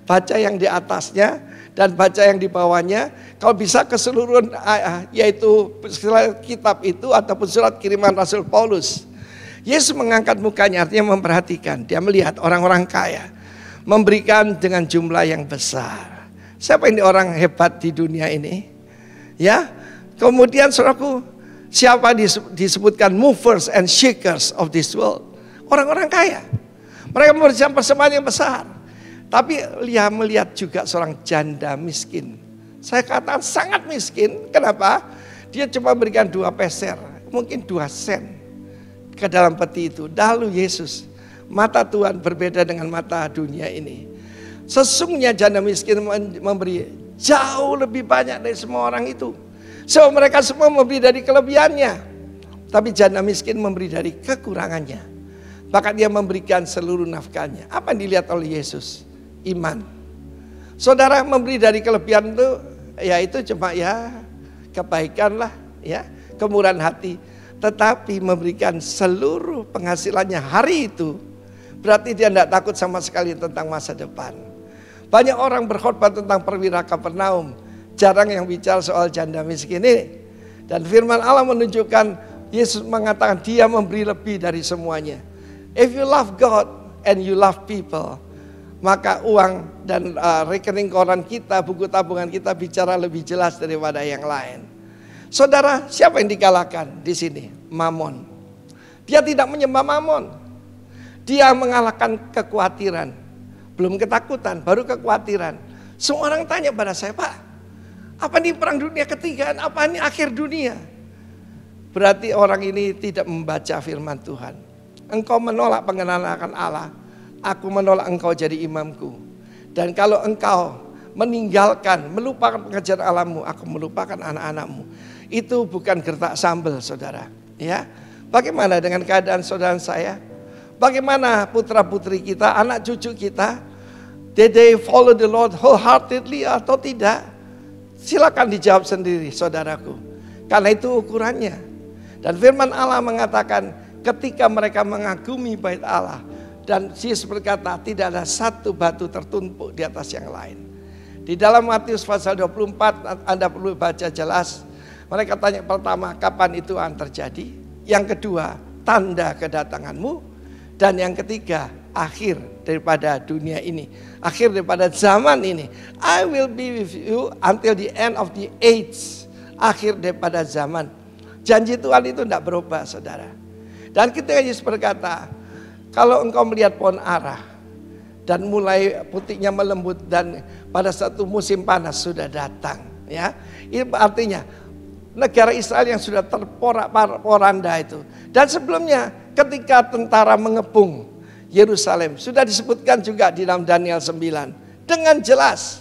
Baca yang di atasnya dan baca yang di bawahnya. Kalau bisa keseluruhan yaitu kitab itu ataupun surat kiriman Rasul Paulus. Yesus mengangkat mukanya, artinya memperhatikan. Dia melihat orang-orang kaya memberikan dengan jumlah yang besar. Siapa ini orang hebat di dunia ini? Ya. Kemudian saudaraku, siapa disebutkan movers and shakers of this world? Orang-orang kaya. Mereka memberikan persembahan yang besar. Tapi dia melihat juga seorang janda miskin. Saya katakan sangat miskin. Kenapa? Dia cuma berikan 2 peser, mungkin 2 sen ke dalam peti itu. Lalu Yesus, mata Tuhan berbeda dengan mata dunia ini. Sesungguhnya janda miskin memberi jauh lebih banyak dari semua orang itu. So mereka semua memberi dari kelebihannya. Tapi janda miskin memberi dari kekurangannya. Bahkan dia memberikan seluruh nafkahnya. Apa yang dilihat oleh Yesus? Iman. Saudara memberi dari kelebihan itu, ya itu cuma ya kebaikan lah, ya kemurahan hati. Tetapi memberikan seluruh penghasilannya hari itu, berarti dia tidak takut sama sekali tentang masa depan. Banyak orang berkhotbah tentang perwira Kapernaum, jarang yang bicara soal janda miskin ini. Dan firman Allah menunjukkan Yesus mengatakan dia memberi lebih dari semuanya. If you love God and you love people, maka uang dan rekening koran kita, buku tabungan kita bicara lebih jelas daripada yang lain. Saudara, siapa yang dikalahkan di sini? Mamon. Dia tidak menyembah Mamon. Dia mengalahkan kekhawatiran. Belum ketakutan, baru kekhawatiran. Semua orang tanya pada saya, Pak, apa ini perang dunia ketiga? Apa ini akhir dunia? Berarti orang ini tidak membaca firman Tuhan. Engkau menolak pengenalan akan Allah. Aku menolak engkau jadi imamku. Dan kalau engkau meninggalkan, melupakan pengajaran Allahmu, aku melupakan anak-anakmu. Itu bukan gertak sambal, saudara. Ya, bagaimana dengan keadaan saudara saya? Bagaimana putra-putri kita, anak cucu kita? Did they follow the Lord wholeheartedly atau tidak? Silakan dijawab sendiri, saudaraku. Karena itu ukurannya. Dan firman Allah mengatakan, ketika mereka mengagumi bait Allah, dan Yesus berkata, tidak ada satu batu tertumpuk di atas yang lain. Di dalam Matius pasal 24, Anda perlu baca jelas. Mereka tanya pertama, kapan itu akan terjadi? Yang kedua, tanda kedatanganmu. Dan yang ketiga, akhir daripada dunia ini, akhir daripada zaman ini. I will be with you until the end of the age, akhir daripada zaman. Janji Tuhan itu tidak berubah, saudara. Dan ketika Yesus berkata, kalau engkau melihat pohon ara dan mulai putihnya melembut dan pada satu musim panas sudah datang, ya, ini artinya negara Israel yang sudah terporak-poranda itu. Dan sebelumnya ketika tentara mengepung Yerusalem, sudah disebutkan juga di dalam Daniel 9 dengan jelas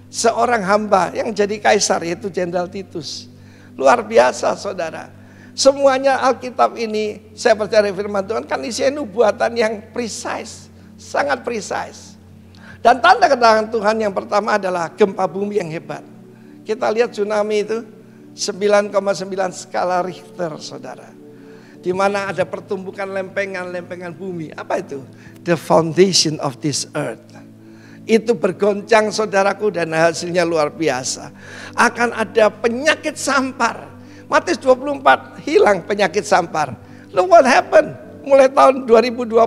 seorang hamba yang jadi kaisar, yaitu Jenderal Titus. Luar biasa, saudara. Semuanya Alkitab ini, saya percaya firman Tuhan kan isinya nubuatan yang precise, sangat precise. Dan tanda kedatangan Tuhan yang pertama adalah gempa bumi yang hebat. Kita lihat tsunami itu 9,9 skala Richter, saudara. Di mana ada pertumbukan lempengan-lempengan bumi. Apa itu? The foundation of this earth. Itu bergoncang, saudaraku, dan hasilnya luar biasa. Akan ada penyakit sampar. Matius 24 hilang penyakit sampar. Look what happened? Mulai tahun 2020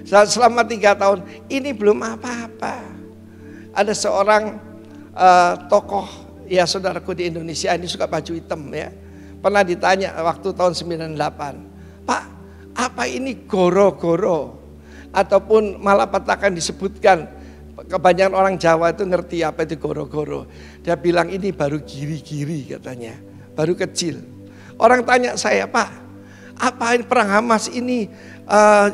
selama 3 tahun ini belum apa-apa. Ada seorang tokoh, ya saudaraku, di Indonesia ini suka baju hitam, ya. Pernah ditanya waktu tahun 98, Pak, apa ini goro-goro? Ataupun malapetakan disebutkan, kebanyakan orang Jawa itu ngerti apa itu goro-goro. Dia bilang ini baru giri-giri katanya, baru kecil. Orang tanya saya, Pak, apa ini perang Hamas ini,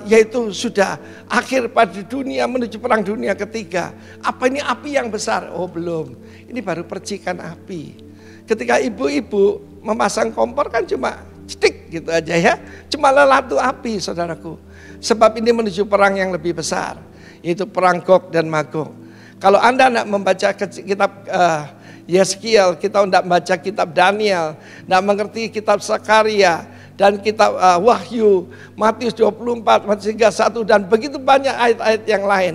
yaitu sudah akhir pada dunia menuju perang dunia ketiga. Apa ini api yang besar? Oh belum, ini baru percikan api. Ketika ibu-ibu memasang kompor kan cuma cetik gitu aja, ya. Cuma lelatu api, saudaraku. Sebab ini menuju perang yang lebih besar, yaitu perang Gog dan Magog. Kalau Anda tidak membaca kitab Yeskiel, kita tidak membaca kitab Daniel, tidak mengerti kitab Sakaria dan kitab Wahyu, Matius 24, Matius 31 dan begitu banyak ayat-ayat yang lain,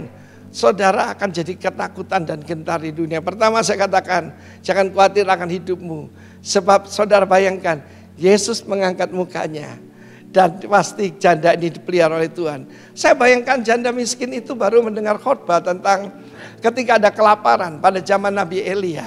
saudara akan jadi ketakutan dan gentar di dunia. Pertama saya katakan, jangan khawatir akan hidupmu. Sebab saudara bayangkan, Yesus mengangkat mukanya dan pasti janda ini dipelihara oleh Tuhan. Saya bayangkan janda miskin itu baru mendengar khotbah tentang ketika ada kelaparan pada zaman Nabi Elia.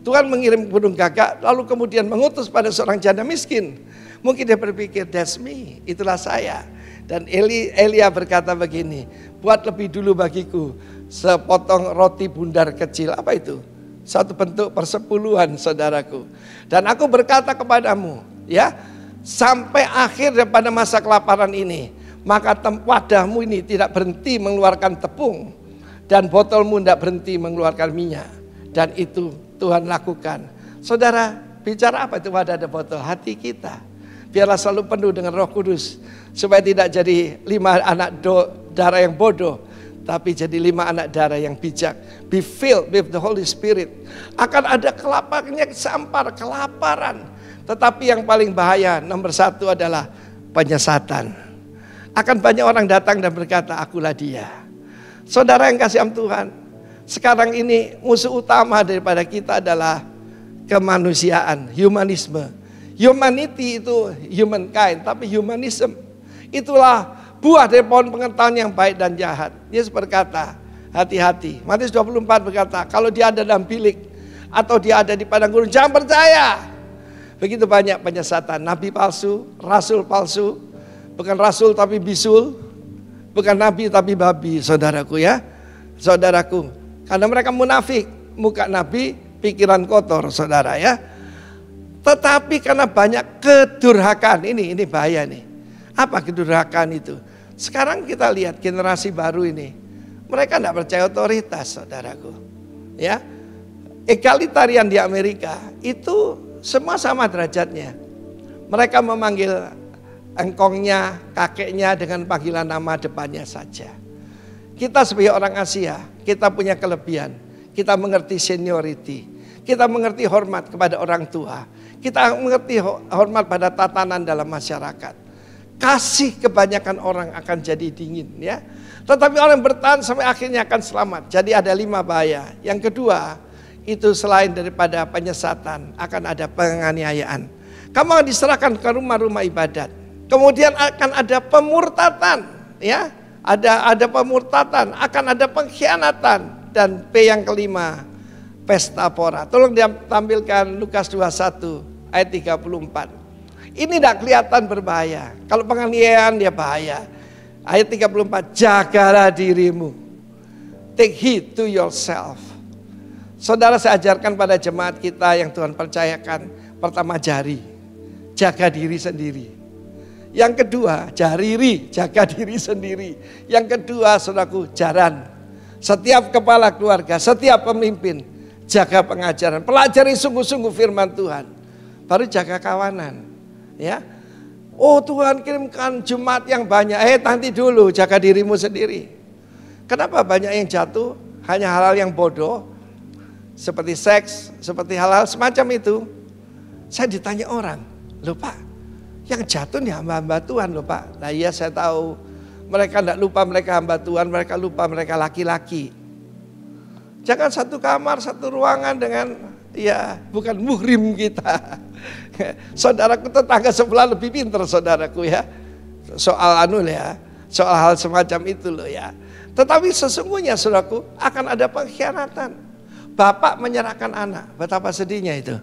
Tuhan mengirim burung gagak lalu kemudian mengutus pada seorang janda miskin. Mungkin dia berpikir, that's me, itulah saya. Dan Elia berkata begini, buat lebih dulu bagiku sepotong roti bundar kecil. Apa itu? Satu bentuk persepuluhan, saudaraku. Dan aku berkata kepadamu, ya, sampai akhir daripada masa kelaparan ini, maka wadahmu ini tidak berhenti mengeluarkan tepung dan botolmu tidak berhenti mengeluarkan minyak. Dan itu Tuhan lakukan. Saudara, bicara apa itu wadah dan botol? Hati kita. Biarlah selalu penuh dengan Roh Kudus, supaya tidak jadi 5 anak darah yang bodoh, tapi jadi 5 anak darah yang bijak. Be filled with the Holy Spirit. Akan ada kelaparan. Tetapi yang paling bahaya nomor 1 adalah penyesatan. Akan banyak orang datang dan berkata, akulah dia. Saudara yang kasih Tuhan, sekarang ini musuh utama daripada kita adalah kemanusiaan, humanisme. Humanity itu humankind, tapi humanism itulah buah dari pohon pengetahuan yang baik dan jahat. Yesus berkata, hati-hati. Matius 24 berkata, kalau dia ada dalam bilik atau dia ada di padang gurun, jangan percaya. Begitu banyak penyesatan, nabi palsu, rasul palsu, bukan rasul tapi bisul, bukan nabi tapi babi, saudaraku, ya. Saudaraku, karena mereka munafik, muka nabi, pikiran kotor, saudara, ya. Tetapi karena banyak kedurhakaan, ini bahaya nih. Apa kedurhakaan itu? Sekarang kita lihat generasi baru ini, mereka tidak percaya otoritas, saudaraku. Ya, egalitarian di Amerika itu semua sama derajatnya. Mereka memanggil engkongnya, kakeknya dengan panggilan nama depannya saja. Kita sebagai orang Asia, kita punya kelebihan. Kita mengerti seniority, kita mengerti hormat kepada orang tua. Kita mengerti hormat pada tatanan dalam masyarakat. Kasih kebanyakan orang akan jadi dingin, ya. Tetapi orang yang bertahan sampai akhirnya akan selamat. Jadi ada 5 bahaya. Yang kedua, itu selain daripada penyesatan, akan ada penganiayaan. Kamu akan diserahkan ke rumah-rumah ibadat. Kemudian akan ada pemurtatan, ya. ada pemurtatan, akan ada pengkhianatan. Dan P yang kelima, pesta pora. Tolong ditampilkan Lukas 21 ayat 34. Ini tidak kelihatan berbahaya. Kalau penganiayaan dia bahaya. Ayat 34, jagalah dirimu. Take heed to yourself. Saudara, saya ajarkan pada jemaat kita yang Tuhan percayakan, pertama jari, jaga diri sendiri. Yang kedua, jariri, jaga diri sendiri. Yang kedua, saudaraku, jaran. Setiap kepala keluarga, setiap pemimpin, jaga pengajaran. Pelajari sungguh-sungguh firman Tuhan. Baru jaga kawanan. Ya, oh Tuhan kirimkan jemaat yang banyak. Nanti dulu jaga dirimu sendiri. Kenapa banyak yang jatuh? Hanya hal-hal yang bodoh, seperti seks, seperti hal-hal semacam itu. Saya ditanya orang, loh Pak, yang jatuh nih hamba-hamba Tuhan loh Pak. Nah iya saya tahu, mereka tidak lupa mereka hamba Tuhan, mereka lupa mereka laki-laki. Jangan satu kamar, satu ruangan dengan, ya bukan muhrim kita. Saudaraku tetangga sebelah lebih pintar saudaraku ya. Soal soal hal semacam itu loh ya. Tetapi sesungguhnya saudaraku akan ada pengkhianatan. Bapak menyerahkan anak, betapa sedihnya itu.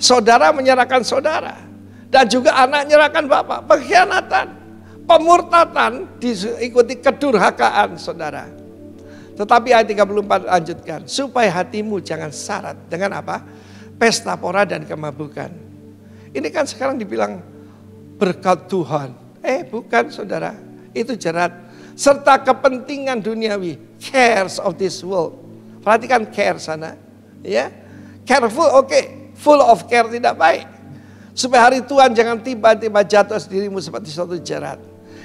Saudara menyerahkan saudara. Dan juga anak menyerahkan bapak, pengkhianatan. Pemurtatan diikuti kedurhakaan saudara. Tetapi ayat 34 lanjutkan, supaya hatimu jangan syarat dengan apa? Pesta pora dan kemabukan. Ini kan sekarang dibilang berkat Tuhan. Bukan saudara, itu jerat. Serta kepentingan duniawi, cares of this world. Perhatikan care sana, ya. Careful, oke. Full of care tidak baik. Supaya hari Tuhan jangan tiba-tiba jatuh dirimu seperti suatu jerat.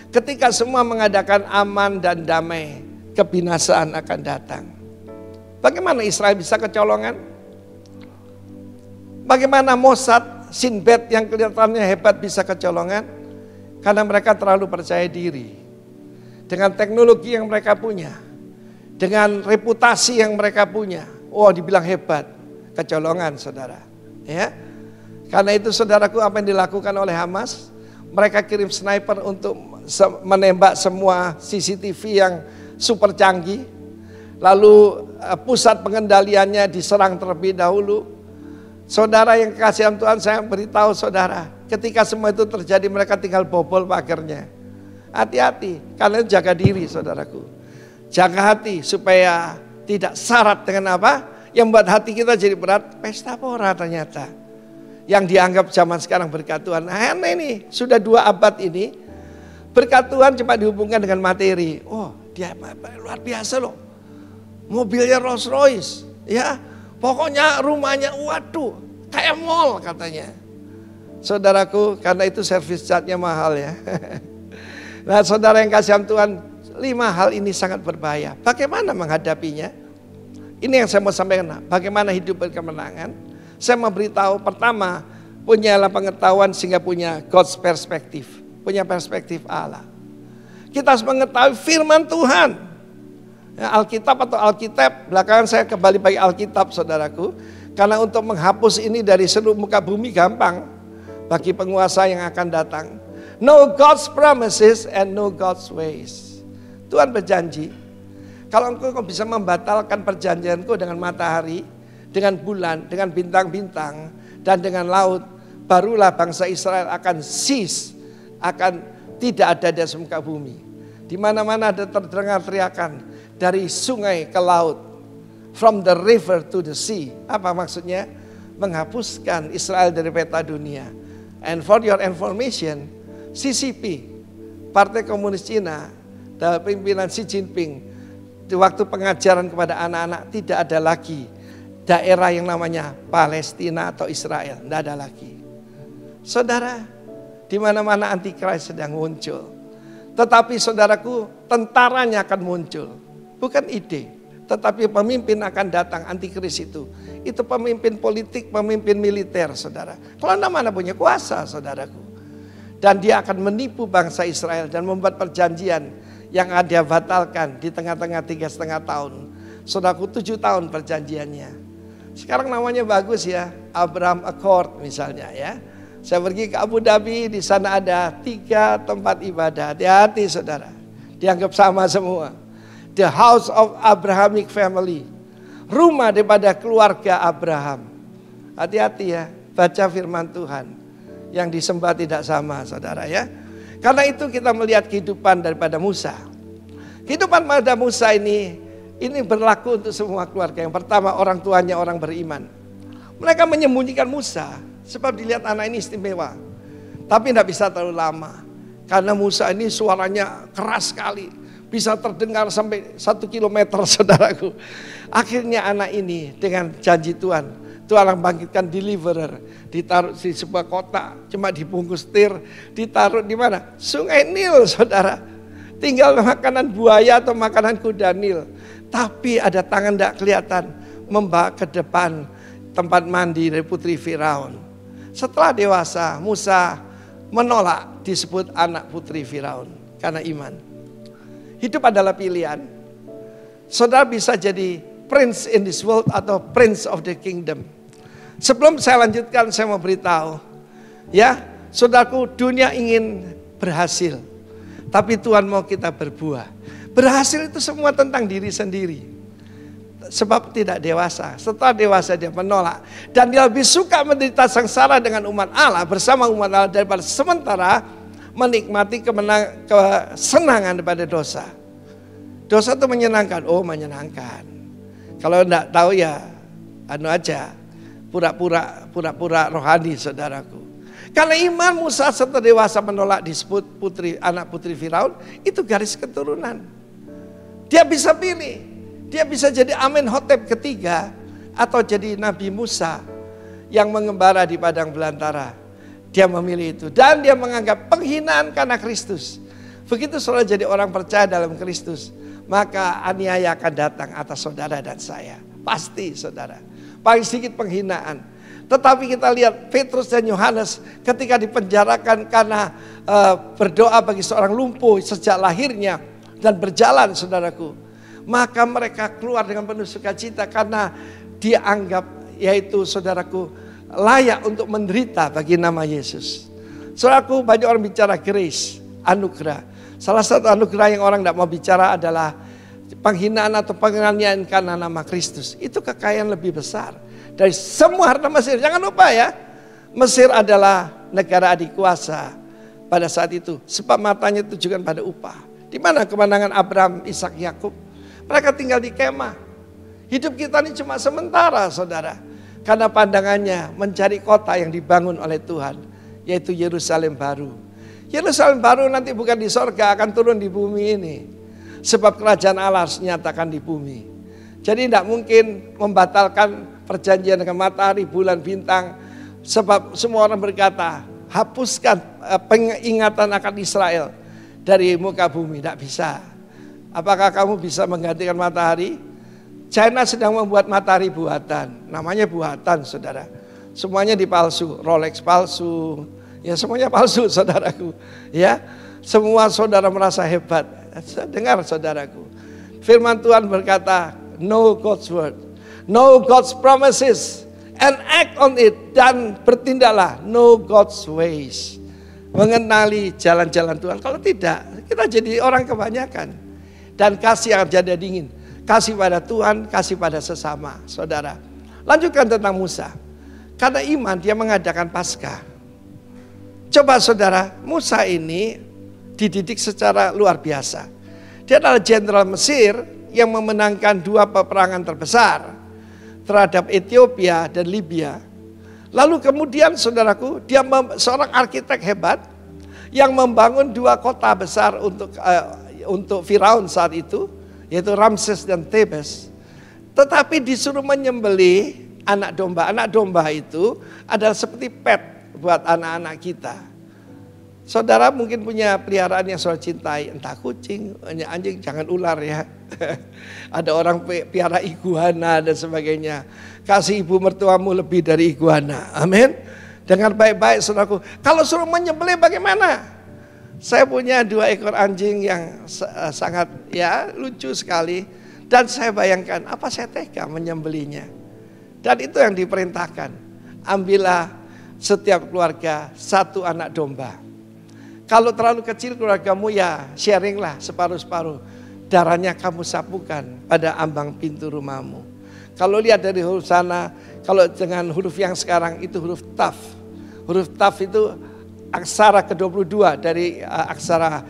Ketika semua mengadakan aman dan damai, kebinasaan akan datang. Bagaimana Israel bisa kecolongan? Bagaimana Mossad, Sinbad yang kelihatannya hebat bisa kecolongan? Karena mereka terlalu percaya diri. Dengan teknologi yang mereka punya, dengan reputasi yang mereka punya, dibilang hebat, kecolongan saudara. Ya, karena itu saudaraku, apa yang dilakukan oleh Hamas? Mereka kirim sniper untuk menembak semua CCTV yang super canggih. Lalu pusat pengendaliannya diserang terlebih dahulu. Saudara yang kasihan Tuhan, saya beritahu saudara, ketika semua itu terjadi mereka tinggal bobol pagarnya. Hati-hati, kalian jaga diri saudaraku. Jaga hati supaya tidak syarat dengan apa? Yang membuat hati kita jadi berat, pesta pora ternyata. Yang dianggap zaman sekarang berkat Tuhan. Nah ini, sudah 2 abad ini, berkat Tuhan cuma dihubungkan dengan materi. Dia luar biasa loh. Mobilnya Rolls Royce, ya. Pokoknya rumahnya, waduh, kayak mall katanya. Saudaraku, karena itu service charge-nya mahal ya. Nah saudara yang kasihan Tuhan, 5 hal ini sangat berbahaya. Bagaimana menghadapinya? Ini yang saya mau sampaikan. Bagaimana hidup berkemenangan? Saya mau beritahu, pertama, punyalah pengetahuan sehingga punya God's perspective. Punya perspektif Allah. Kita harus mengetahui firman Tuhan. Ya, Alkitab atau Alkitab, belakangan saya kembali pakai Alkitab saudaraku. Karena untuk menghapus ini dari seluruh muka bumi gampang. Bagi penguasa yang akan datang. Know God's promises and know God's ways. Tuhan berjanji, kalau engkau bisa membatalkan perjanjianku dengan matahari, dengan bulan, dengan bintang-bintang, dan dengan laut, barulah bangsa Israel akan cease, akan tidak ada di atas muka bumi. Di mana-mana ada terdengar teriakan, dari sungai ke laut, from the river to the sea. Apa maksudnya? Menghapuskan Israel dari peta dunia. And for your information, CCP, Partai Komunis Cina, dalam pimpinan Xi Jinping, di waktu pengajaran kepada anak-anak tidak ada lagi daerah yang namanya Palestina atau Israel, tidak ada lagi. Saudara, di mana-mana antikris sedang muncul. Tetapi saudaraku, tentaranya akan muncul. Bukan ide, tetapi pemimpin akan datang, antikris itu. Itu pemimpin politik, pemimpin militer saudara. Kalau mana punya kuasa saudaraku. Dan dia akan menipu bangsa Israel dan membuat perjanjian yang dia batalkan di tengah-tengah 3,5 tahun. Saudaraku 7 tahun perjanjiannya. Sekarang namanya bagus ya, Abraham Accord misalnya ya. Saya pergi ke Abu Dhabi, di sana ada 3 tempat ibadah. Hati-hati saudara. Dianggap sama semua. The house of Abrahamic family. Rumah daripada keluarga Abraham. Hati-hati ya, baca firman Tuhan. Yang disembah tidak sama, saudara ya. Karena itu kita melihat kehidupan daripada Musa. Kehidupan pada Musa ini berlaku untuk semua keluarga. Yang pertama, orang tuanya orang beriman. Mereka menyembunyikan Musa sebab dilihat anak ini istimewa. Tapi tidak bisa terlalu lama. Karena Musa ini suaranya keras sekali. Bisa terdengar sampai 1 kilometer, saudaraku. Akhirnya anak ini dengan janji Tuhan. Tuhan akan bangkitkan deliverer. Ditaruh di sebuah kota. Cuma dibungkus tir. Ditaruh di mana? Sungai Nil, saudara. Tinggal makanan buaya atau makanan kuda Nil. Tapi ada tangan tidak kelihatan. Membawa ke depan tempat mandi dari putri Firaun. Setelah dewasa, Musa menolak disebut anak putri Firaun. Karena iman. Hidup adalah pilihan. Saudara bisa jadi prince in this world atau prince of the kingdom. Sebelum saya lanjutkan, saya mau beritahu. Ya, saudaraku, dunia ingin berhasil. Tapi Tuhan mau kita berbuah. Berhasil itu semua tentang diri sendiri. Sebab tidak dewasa. Setelah dewasa dia menolak. Dan dia lebih suka menderita sengsara dengan umat Allah. Bersama umat Allah daripada sementara menikmati kesenangan daripada dosa. Dosa itu menyenangkan. Oh, menyenangkan. Kalau enggak tahu ya aja. Pura-pura rohani, saudaraku. Karena iman Musa setelah dewasa menolak disebut anak putri Firaun, itu garis keturunan. Dia bisa pilih. Dia bisa jadi Amenhotep ketiga atau jadi Nabi Musa yang mengembara di padang belantara. Dia memilih itu dan dia menganggap penghinaan karena Kristus. Begitu saudara jadi orang percaya dalam Kristus, maka aniaya akan datang atas saudara dan saya. Pasti, saudara. Paling sedikit penghinaan. Tetapi kita lihat Petrus dan Yohanes ketika dipenjarakan karena berdoa bagi seorang lumpuh sejak lahirnya dan berjalan, saudaraku. Maka mereka keluar dengan penuh sukacita karena dianggap, yaitu saudaraku, layak untuk menderita bagi nama Yesus. Saudaraku, banyak orang bicara grace, anugerah. Salah satu anugerah yang orang tidak mau bicara adalah penghinaan atau penganiayaan karena nama Kristus. Itu kekayaan lebih besar dari semua harta Mesir. Jangan lupa ya, Mesir adalah negara adik kuasa pada saat itu. Sebab matanya ditujukan pada upah. Di mana kemenangan Abraham, Ishak, Yakub? Mereka tinggal di kemah. Hidup kita ini cuma sementara, saudara. Karena pandangannya mencari kota yang dibangun oleh Tuhan, yaitu Yerusalem baru. Yerusalem baru nanti bukan di sorga, akan turun di bumi ini. Sebab kerajaan Allah harus dinyatakan di bumi. Jadi tidak mungkin membatalkan perjanjian dengan matahari, bulan, bintang. Sebab semua orang berkata, hapuskan pengingatan akan Israel dari muka bumi. Tidak bisa. Apakah kamu bisa menggantikan matahari? China sedang membuat matahari buatan. Namanya buatan, saudara. Semuanya dipalsu. Rolex palsu. Ya semuanya palsu, saudaraku. Ya, semua saudara merasa hebat. Dengar, saudaraku. Firman Tuhan berkata, know God's word. Know God's promises. And act on it. Dan bertindaklah. Know God's ways. Mengenali jalan-jalan Tuhan. Kalau tidak, kita jadi orang kebanyakan. Dan kasih akan jadi dingin. Kasih pada Tuhan, kasih pada sesama, saudara. Lanjutkan tentang Musa. Karena iman dia mengadakan Paskah. Coba saudara, Musa ini dididik secara luar biasa. Dia adalah jenderal Mesir yang memenangkan 2 peperangan terbesar terhadap Ethiopia dan Libya. Lalu kemudian saudaraku, dia seorang arsitek hebat yang membangun 2 kota besar untuk Firaun saat itu, yaitu Ramses dan Thebes. Tetapi disuruh menyembelih anak domba. Anak domba itu adalah seperti pet buat anak-anak kita. Saudara mungkin punya peliharaan yang saudara cintai, entah kucing, anjing, jangan ular ya. Ada orang piara iguana dan sebagainya. Kasih ibu mertuamu lebih dari iguana. Amin. Dengar baik-baik saudaraku. Kalau suruh menyembelih bagaimana? Saya punya 2 ekor anjing yang sangat lucu sekali. Dan saya bayangkan apa saya tega menyembelihnya. Dan itu yang diperintahkan. Ambillah setiap keluarga 1 anak domba. Kalau terlalu kecil keluargamu ya sharing lah separuh-separuh. Darahnya kamu sapukan pada ambang pintu rumahmu. Kalau lihat dari huruf sana, kalau dengan huruf yang sekarang itu huruf taf. Huruf taf itu aksara ke-22 dari aksara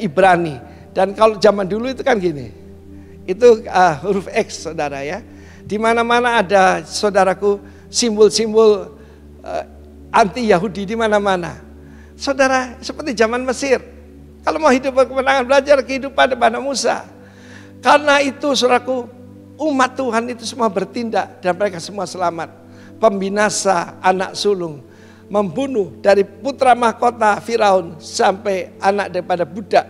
Ibrani. Dan kalau zaman dulu itu kan gini. Itu huruf X, saudara ya. Di mana-mana ada, saudaraku, simbol-simbol anti Yahudi di mana-mana. Saudara, seperti zaman Mesir. Kalau mau hidup berkemenangan, belajar kehidupan daripada Musa. Karena itu, saudaraku, umat Tuhan itu semua bertindak dan mereka semua selamat. Pembinasa anak sulung, membunuh dari putra mahkota Firaun sampai anak daripada budak.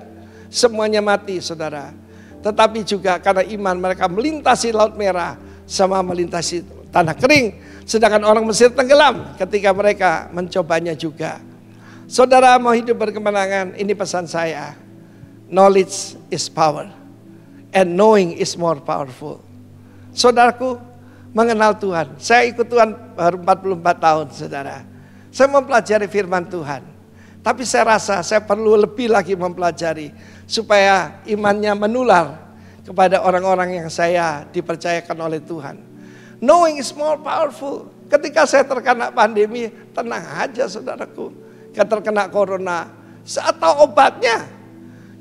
Semuanya mati, saudara. Tetapi juga karena iman mereka melintasi Laut Merah sama melintasi tanah kering. Sedangkan orang Mesir tenggelam ketika mereka mencobanya juga. Saudara mau hidup berkemenangan, ini pesan saya. Knowledge is power and knowing is more powerful. Saudaraku, mengenal Tuhan. Saya ikut Tuhan baru 44 tahun, saudara. Saya mempelajari firman Tuhan. Tapi saya rasa saya perlu lebih lagi mempelajari supaya imannya menular kepada orang-orang yang saya dipercayakan oleh Tuhan. Knowing is more powerful. Ketika saya terkena pandemi, tenang aja saudaraku. Terkena corona, saat tahu obatnya,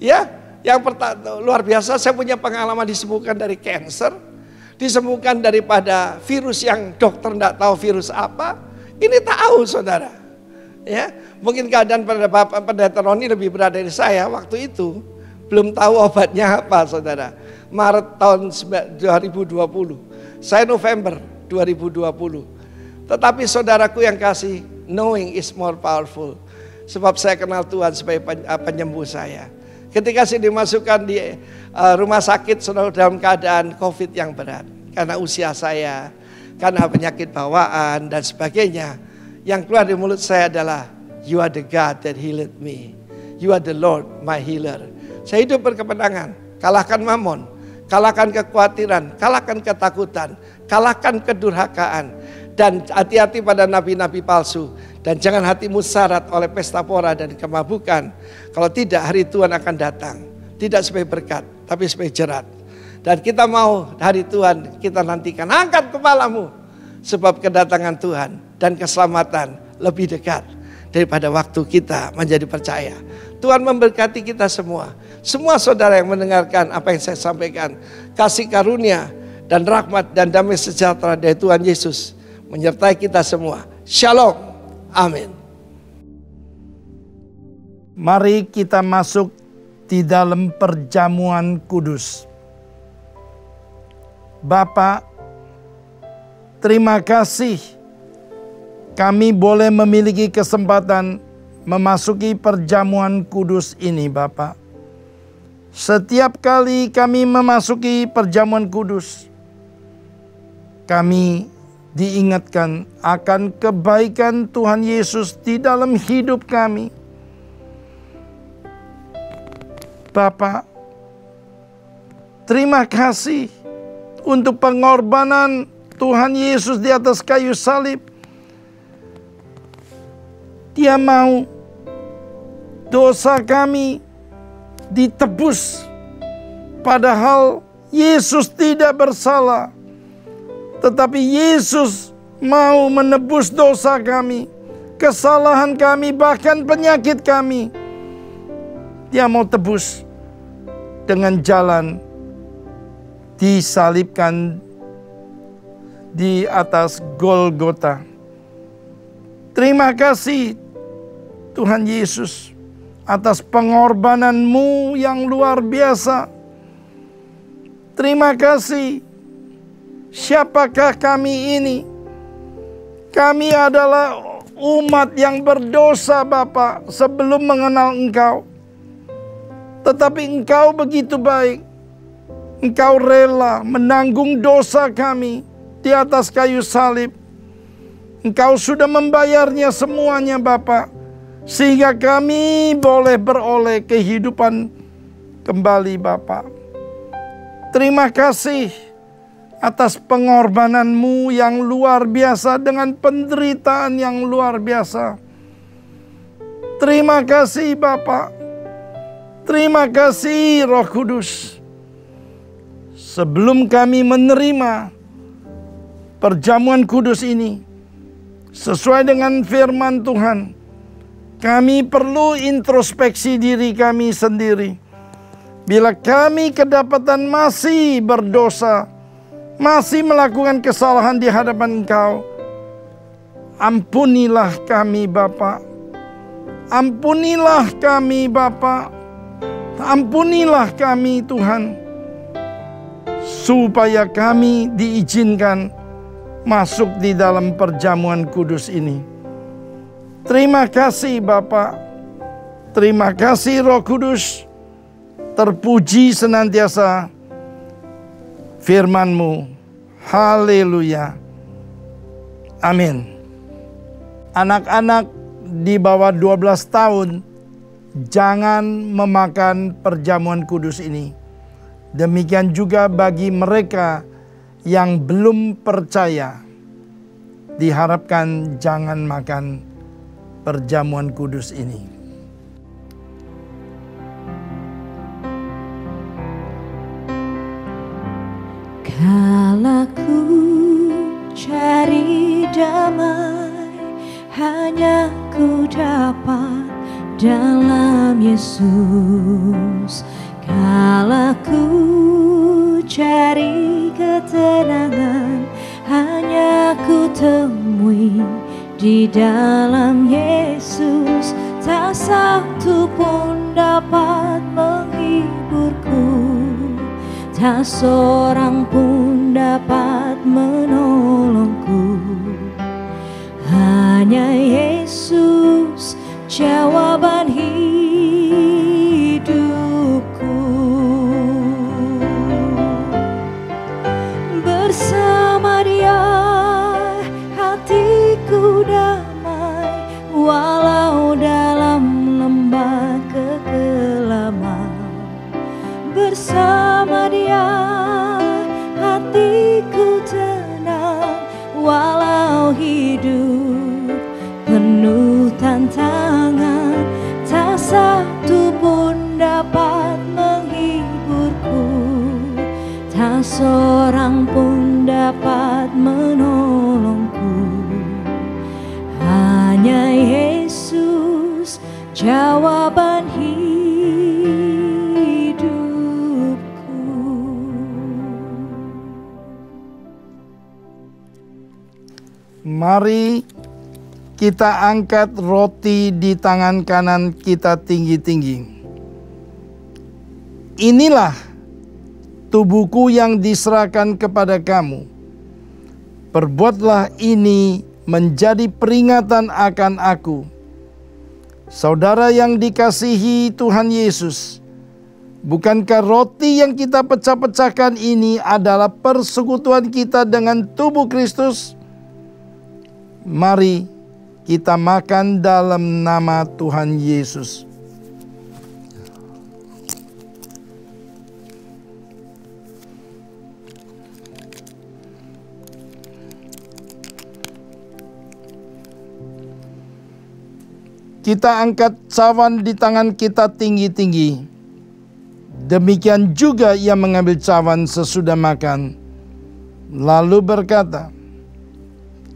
ya, yang pertama luar biasa. Saya punya pengalaman disembuhkan dari kanker, disembuhkan daripada virus yang dokter tidak tahu virus apa. Ini tahu saudara, ya, mungkin keadaan pada Bapak Pendeta Roni lebih berat dari saya waktu itu, belum tahu obatnya apa saudara. Maret tahun 2020, saya November 2020. Tetapi saudaraku yang kasih, knowing is more powerful. Sebab saya kenal Tuhan sebagai penyembuh saya. Ketika saya dimasukkan di rumah sakit saudara dalam keadaan COVID yang berat. Karena usia saya, karena penyakit bawaan dan sebagainya. Yang keluar dari mulut saya adalah, you are the God that healed me. You are the Lord my healer. Saya hidup berkemenangan. Kalahkan mamon, kalahkan kekhawatiran, kalahkan ketakutan, kalahkan kedurhakaan. Dan hati-hati pada nabi-nabi palsu. Dan jangan hatimu syarat oleh pesta pora dan kemabukan. Kalau tidak, hari Tuhan akan datang. Tidak sebagai berkat, tapi sebagai jerat. Dan kita mau hari Tuhan kita nantikan. Angkat kepalamu. Sebab kedatangan Tuhan dan keselamatan lebih dekat daripada waktu kita menjadi percaya. Tuhan memberkati kita semua. Semua saudara yang mendengarkan apa yang saya sampaikan. Kasih karunia dan rahmat dan damai sejahtera dari Tuhan Yesus menyertai kita semua. Shalom. Amin. Mari kita masuk di dalam perjamuan kudus. Bapa, terima kasih kami boleh memiliki kesempatan memasuki perjamuan kudus ini, Bapa. Setiap kali kami memasuki perjamuan kudus, kami diingatkan akan kebaikan Tuhan Yesus di dalam hidup kami. Bapa, terima kasih untuk pengorbanan Tuhan Yesus di atas kayu salib. Dia mau dosa kami ditebus, padahal Yesus tidak bersalah. Tetapi Yesus mau menebus dosa kami, kesalahan kami, bahkan penyakit kami. Dia mau tebus dengan jalan disalibkan di atas Golgota. Terima kasih Tuhan Yesus atas pengorbanan-Mu yang luar biasa. Terima kasih. Siapakah kami ini? Kami adalah umat yang berdosa, Bapa, sebelum mengenal Engkau. Tetapi Engkau begitu baik. Engkau rela menanggung dosa kami di atas kayu salib. Engkau sudah membayarnya semuanya, Bapa, sehingga kami boleh beroleh kehidupan kembali, Bapa. Terima kasih atas pengorbanan-Mu yang luar biasa dengan penderitaan yang luar biasa. Terima kasih Bapa. Terima kasih Roh Kudus. Sebelum kami menerima perjamuan kudus ini, sesuai dengan firman Tuhan, kami perlu introspeksi diri kami sendiri. Bila kami kedapatan masih berdosa, masih melakukan kesalahan di hadapan Engkau, ampunilah kami Bapa. Ampunilah kami Bapa. Ampunilah kami Tuhan, supaya kami diizinkan masuk di dalam perjamuan kudus ini. Terima kasih Bapa. Terima kasih Roh Kudus. Terpuji senantiasa firman-Mu. Haleluya. Amin. Anak-anak di bawah 12 tahun jangan memakan perjamuan kudus ini. Demikian juga bagi mereka yang belum percaya, diharapkan jangan makan perjamuan kudus ini. Kala ku cari damai, hanya ku dapat dalam Yesus. Kala ku cari ketenangan, hanya ku temui di dalam Yesus. Tak satu pun dapat menghiburku, tak seorang pun dapat menolongku. Hanya Yesus jawaban hidupku. Bersama Dia hatiku damai, walau dalam lembah kekelaman. Bersama Dia hatiku tenang, walau hidup penuh tantangan. Tak satu pun dapat menghiburku, tak seorang pun dapat menolongku. Hanya Yesus jawaban hidupku. Mari kita angkat roti di tangan kanan kita tinggi-tinggi. Inilah tubuhku yang diserahkan kepada kamu. Perbuatlah ini menjadi peringatan akan aku. Saudara yang dikasihi Tuhan Yesus, bukankah roti yang kita pecah-pecahkan ini adalah persekutuan kita dengan tubuh Kristus? Mari kita makan dalam nama Tuhan Yesus. Kita angkat cawan di tangan kita tinggi-tinggi. Demikian juga ia mengambil cawan sesudah makan, lalu berkata,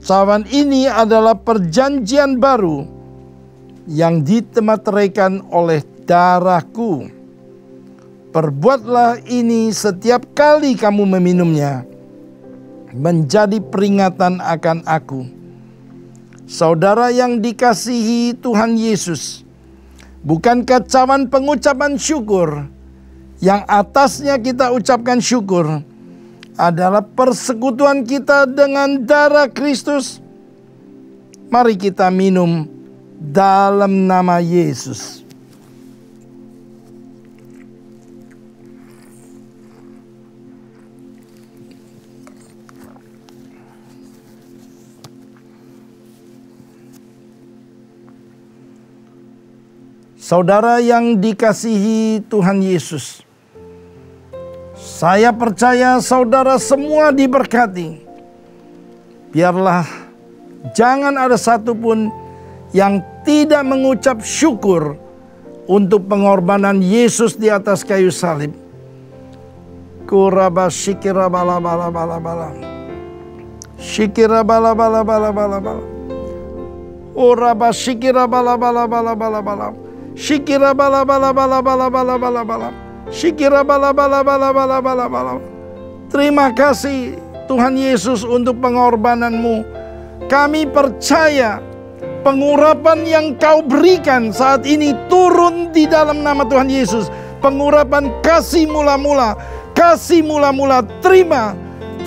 cawan ini adalah perjanjian baru yang ditemeteraikan oleh darahku. Perbuatlah ini setiap kali kamu meminumnya, menjadi peringatan akan aku. Saudara yang dikasihi Tuhan Yesus, bukankah cawan pengucapan syukur yang atasnya kita ucapkan syukur adalah persekutuan kita dengan darah Kristus? Mari kita minum dalam nama Yesus. Saudara yang dikasihi Tuhan Yesus, saya percaya saudara semua diberkati. Biarlah jangan ada satupun yang tidak mengucap syukur untuk pengorbanan Yesus di atas kayu salib. Kuraba shikira bala bala bala bala. Shikira bala bala bala bala bala. Oraba shikira bala bala bala bala bala. Shikira bala bala bala bala bala bala bala. Shikira bala bala bala bala bala bala. Terima kasih Tuhan Yesus untuk pengorbanan-Mu. Kami percaya pengurapan yang Kau berikan saat ini turun di dalam nama Tuhan Yesus. Pengurapan kasih mula-mula. Kasih mula-mula. Terima.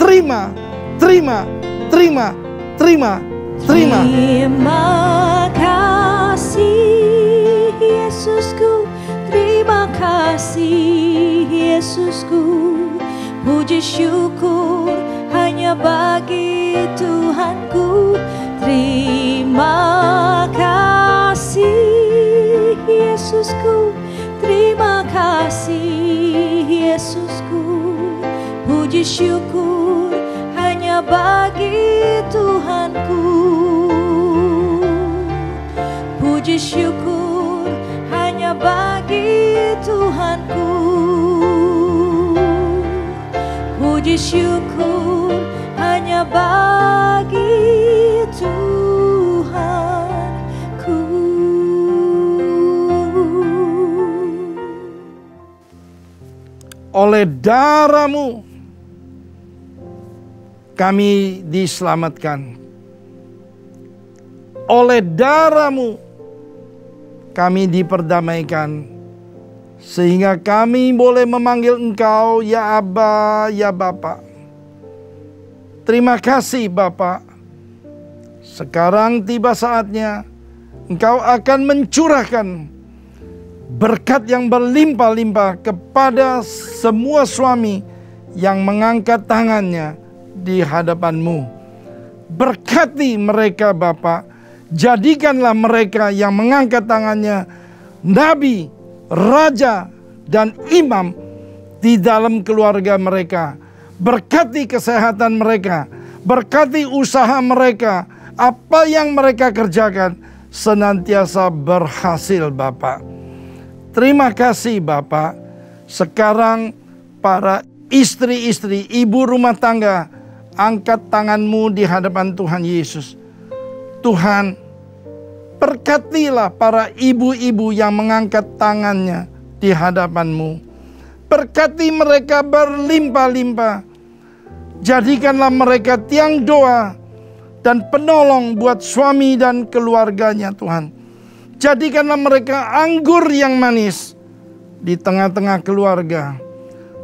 Terima. Terima. Terima. Terima. Terima. Terima kasih Yesusku. Terima kasih Yesusku. Puji syukur hanya bagi Tuhanku. Terima kasih Yesusku. Terima kasih Yesusku. Puji syukur hanya bagi Tuhanku. Puji syukur hanya bagi Tuhanku. Puji syukur hanya bagi Tuhanku. Oleh darah-Mu kami diselamatkan. Oleh darah-Mu kami diperdamaikan. Sehingga kami boleh memanggil Engkau ya Aba, ya Bapa. Terima kasih Bapa. Sekarang tiba saatnya Engkau akan mencurahkan berkat yang berlimpah-limpah kepada semua suami yang mengangkat tangannya di hadapan-Mu. Berkati mereka Bapa. Jadikanlah mereka yang mengangkat tangannya nabi, raja, dan imam di dalam keluarga mereka. Berkati kesehatan mereka, berkati usaha mereka, apa yang mereka kerjakan senantiasa berhasil Bapa. Terima kasih Bapa. Sekarang para istri-istri, ibu rumah tangga, angkat tanganmu di hadapan Tuhan Yesus. Tuhan, berkatilah para ibu-ibu yang mengangkat tangannya di hadapan-Mu. Berkati mereka berlimpah-limpah. Jadikanlah mereka tiang doa dan penolong buat suami dan keluarganya Tuhan. Jadikanlah mereka anggur yang manis di tengah-tengah keluarga.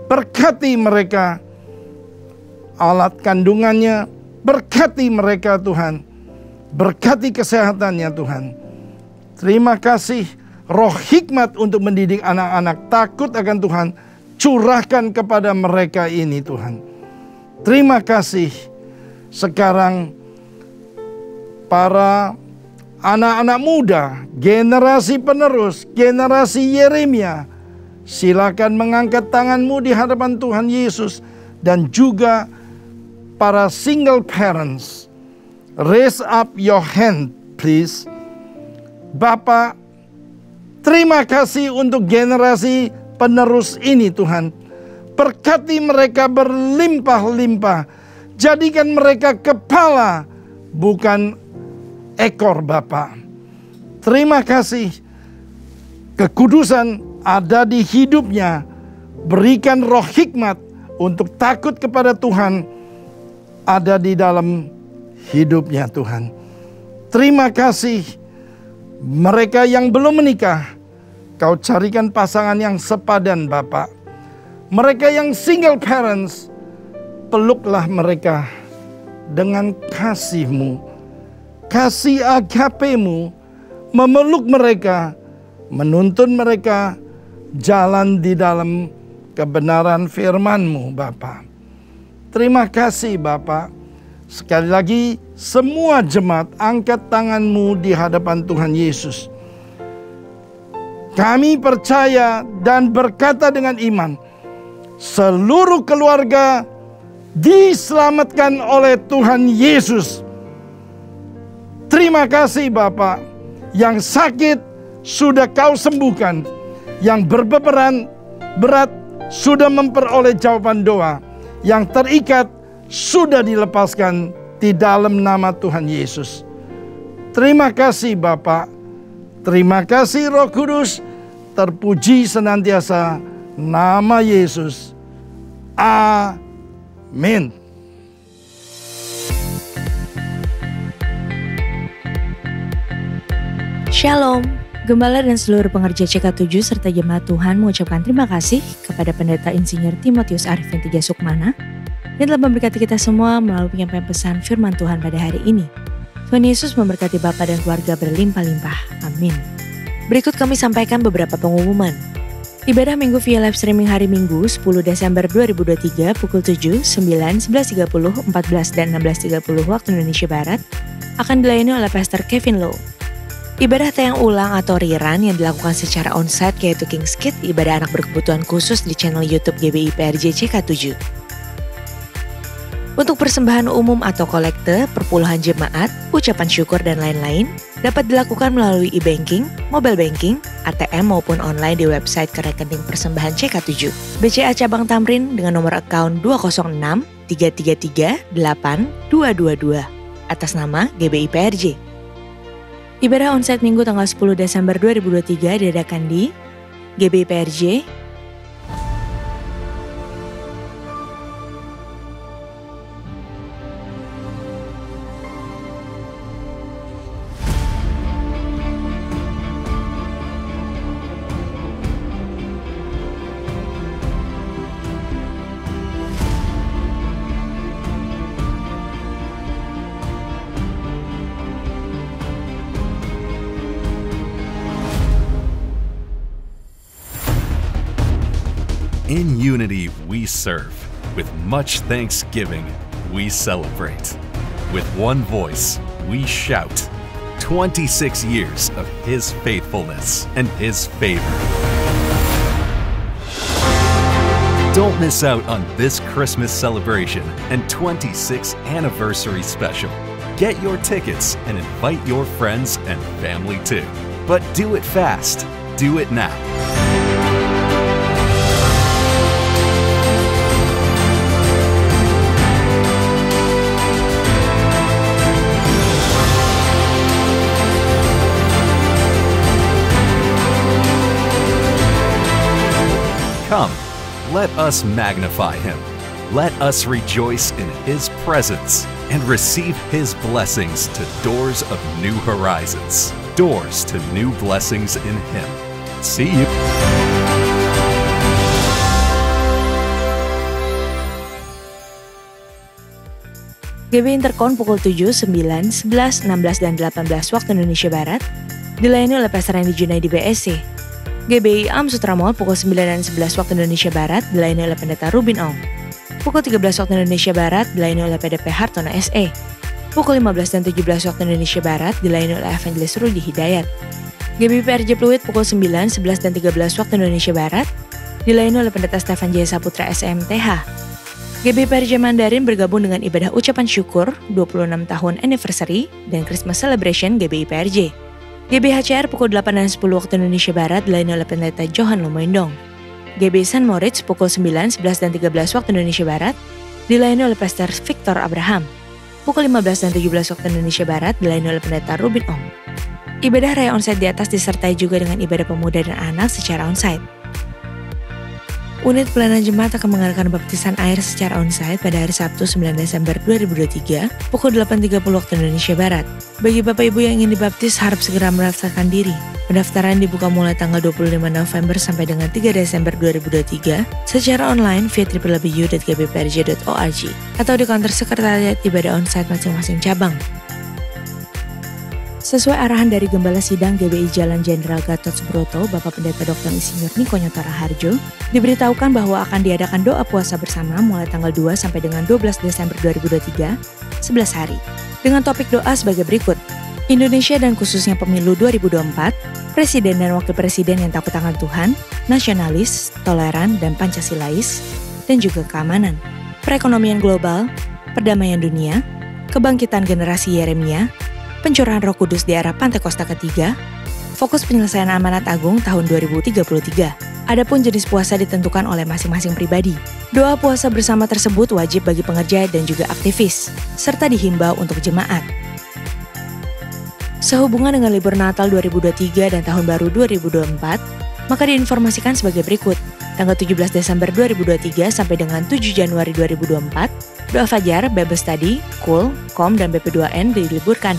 Berkati mereka alat kandungannya. Berkati mereka Tuhan. Berkati kesehatannya Tuhan. Terima kasih roh hikmat untuk mendidik anak-anak takut akan Tuhan. Curahkan kepada mereka ini Tuhan. Terima kasih. Sekarang para anak-anak muda, generasi penerus, generasi Yeremia, silakan mengangkat tanganmu di hadapan Tuhan Yesus. Dan juga para single parents, raise up your hand please. Bapak, terima kasih untuk generasi penerus ini Tuhan. Berkati mereka berlimpah-limpah. Jadikan mereka kepala, bukan ekor Bapak. Terima kasih. Kekudusan ada di hidupnya. Berikan roh hikmat untuk takut kepada Tuhan. Ada di dalam hidupnya Tuhan. Terima kasih. Mereka yang belum menikah, Kau carikan pasangan yang sepadan Bapak. Mereka yang single parents, peluklah mereka dengan kasih-Mu. Kasih agape-Mu memeluk mereka, menuntun mereka jalan di dalam kebenaran firman-Mu Bapa. Terima kasih Bapa. Sekali lagi semua jemaat angkat tanganmu di hadapan Tuhan Yesus. Kami percaya dan berkata dengan iman, seluruh keluarga diselamatkan oleh Tuhan Yesus. Terima kasih Bapak. Yang sakit sudah kau sembuhkan. Yang berbeban berat sudah memperoleh jawaban doa. Yang terikat sudah dilepaskan di dalam nama Tuhan Yesus. Terima kasih Bapa. Terima kasih Roh Kudus. Terpuji senantiasa nama Yesus. Amin. Shalom, Gembala dan seluruh pengerja CK7 serta jemaat Tuhan mengucapkan terima kasih kepada Pendeta Insinyur Timotius Arifin Tiga Sukmana yang telah memberkati kita semua melalui penyampaian pesan firman Tuhan pada hari ini. Tuhan Yesus memberkati Bapak dan keluarga berlimpah-limpah. Amin. Berikut kami sampaikan beberapa pengumuman. Ibadah Minggu via live streaming hari Minggu 10 Desember 2023 pukul 7, 9, 11.30, 14, dan 16.30 waktu Indonesia Barat akan dilayani oleh Pastor Kevin Low. Ibadah tayang ulang atau rerun yang dilakukan secara onsite yaitu King's Kids, ibadah anak berkebutuhan khusus di channel YouTube GBI PRJ CK7. Untuk persembahan umum atau kolekte, perpuluhan jemaat, ucapan syukur dan lain-lain dapat dilakukan melalui e-banking, mobile banking, ATM maupun online di website rekening persembahan CK7. BCA Cabang Tamrin dengan nomor account 206 333 8222 atas nama GBI PRJ. Ibadah onsite Minggu tanggal 10 Desember 2023 diadakan di GBI PRJ, In unity we serve. With much thanksgiving, we celebrate. With one voice, we shout. 26 years of His faithfulness and His favor. Don't miss out on this Christmas celebration and 26th anniversary special. Get your tickets and invite your friends and family too. But do it fast. Do it now. Come, let us magnify Him. Let us rejoice in His presence and receive His blessings to doors of new horizons, doors to new blessings in Him. See you. GBI Interkon pukul 7, 9, 11, 16, dan 18 waktu Indonesia Barat dilayani oleh Pastor Randy Junaidi BSC. GBI Am Sutra Mall pukul 9 dan 11 waktu Indonesia Barat dilayani oleh Pendeta Rubin Ong. Pukul 13 waktu Indonesia Barat dilayani oleh PDP Hartono SE. Pukul 15 dan 17 waktu Indonesia Barat dilayani oleh Evangelis Rudi Hidayat. GBI PRJ Pluit pukul 9, 11, dan 13 waktu Indonesia Barat dilayani oleh Pendeta Stefan Jaya Saputra SMTH. GBI PRJ Mandarin bergabung dengan ibadah ucapan syukur 26 tahun anniversary dan Christmas celebration GBI PRJ. GBI HCR pukul 8 dan 10 waktu Indonesia Barat dilayani oleh Pendeta Johan Lumoindong. GBI San Moritz pukul 9, 11, dan 13 waktu Indonesia Barat dilayani oleh Pastor Victor Abraham. Pukul 15 dan 17 waktu Indonesia Barat dilayani oleh Pendeta Rubin Ong. Ibadah raya onsite di atas disertai juga dengan ibadah pemuda dan anak secara onsite. Unit pelayanan jemaat akan mengadakan baptisan air secara onsite pada hari Sabtu 9 Desember 2023 pukul 8.30 waktu Indonesia Barat. Bagi Bapak Ibu yang ingin dibaptis harap segera mendaftarkan diri. Pendaftaran dibuka mulai tanggal 25 November sampai dengan 3 Desember 2023 secara online via www.gbprj.org atau di kantor sekretariat ibadah onsite masing-masing cabang. Sesuai arahan dari Gembala Sidang GBI Jalan Jenderal Gatot Subroto, Bapak Pendeta Dr. Insinyur Niko Nyotara Harjo, diberitahukan bahwa akan diadakan doa puasa bersama mulai tanggal 2 sampai dengan 12 Desember 2023, 11 hari. Dengan topik doa sebagai berikut, Indonesia dan khususnya pemilu 2024, Presiden dan Wakil Presiden yang takut akan Tuhan, nasionalis, toleran, dan Pancasilais, dan juga keamanan, perekonomian global, perdamaian dunia, kebangkitan generasi Yeremia, pencurahan Roh Kudus di era Pantekosta ketiga, fokus penyelesaian amanat agung tahun 2033. Adapun jenis puasa ditentukan oleh masing-masing pribadi. Doa puasa bersama tersebut wajib bagi pengerja dan juga aktivis, serta dihimbau untuk jemaat. Sehubungan dengan libur Natal 2023 dan Tahun Baru 2024, maka diinformasikan sebagai berikut. Tanggal 17 Desember 2023 sampai dengan 7 Januari 2024, doa fajar, Bible Study, KUL, KOM, dan BP2N diliburkan.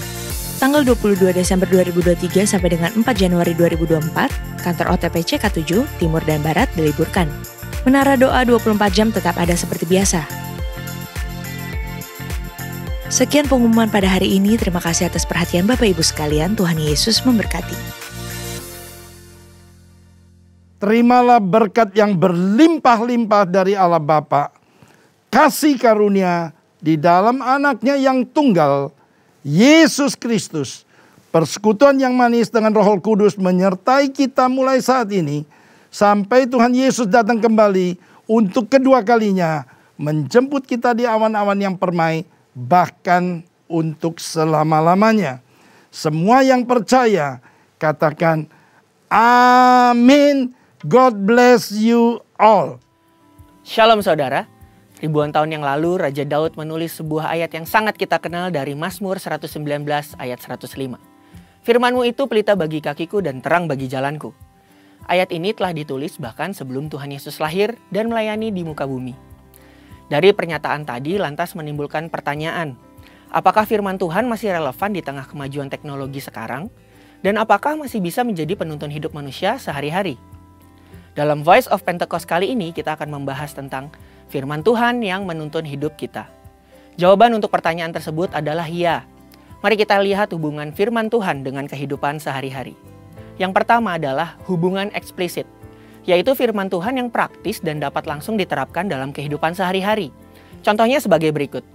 Tanggal 22 Desember 2023 sampai dengan 4 Januari 2024, kantor OTP CK7, Timur dan Barat diliburkan. Menara doa 24 jam tetap ada seperti biasa. Sekian pengumuman pada hari ini. Terima kasih atas perhatian Bapak Ibu sekalian. Tuhan Yesus memberkati. Terimalah berkat yang berlimpah-limpah dari Allah Bapa, kasih karunia di dalam anaknya yang tunggal, Yesus Kristus, persekutuan yang manis dengan Roh Kudus menyertai kita mulai saat ini, sampai Tuhan Yesus datang kembali untuk kedua kalinya, menjemput kita di awan-awan yang permai, bahkan untuk selama-lamanya. Semua yang percaya, katakan amin. God bless you all. Shalom saudara. Ribuan tahun yang lalu, Raja Daud menulis sebuah ayat yang sangat kita kenal dari Mazmur 119 ayat 105. Firman-Mu itu pelita bagi kakiku dan terang bagi jalanku. Ayat ini telah ditulis bahkan sebelum Tuhan Yesus lahir dan melayani di muka bumi. Dari pernyataan tadi lantas menimbulkan pertanyaan, apakah firman Tuhan masih relevan di tengah kemajuan teknologi sekarang? Dan apakah masih bisa menjadi penuntun hidup manusia sehari-hari? Dalam Voice of Pentecost kali ini kita akan membahas tentang firman Tuhan yang menuntun hidup kita. Jawaban untuk pertanyaan tersebut adalah ya. Mari kita lihat hubungan firman Tuhan dengan kehidupan sehari-hari. Yang pertama adalah hubungan eksplisit, yaitu firman Tuhan yang praktis dan dapat langsung diterapkan dalam kehidupan sehari-hari. Contohnya sebagai berikut.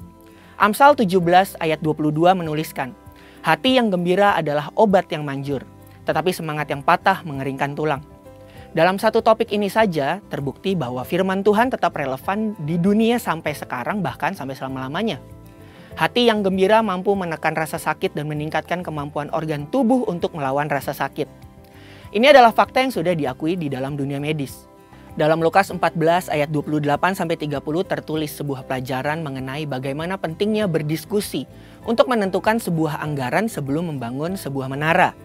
Amsal 17 ayat 22 menuliskan, hati yang gembira adalah obat yang manjur, tetapi semangat yang patah mengeringkan tulang. Dalam satu topik ini saja, terbukti bahwa firman Tuhan tetap relevan di dunia sampai sekarang, bahkan sampai selama-lamanya. Hati yang gembira mampu menekan rasa sakit dan meningkatkan kemampuan organ tubuh untuk melawan rasa sakit. Ini adalah fakta yang sudah diakui di dalam dunia medis. Dalam Lukas 14 ayat 28-30 tertulis sebuah pelajaran mengenai bagaimana pentingnya berdiskusi untuk menentukan sebuah anggaran sebelum membangun sebuah menara.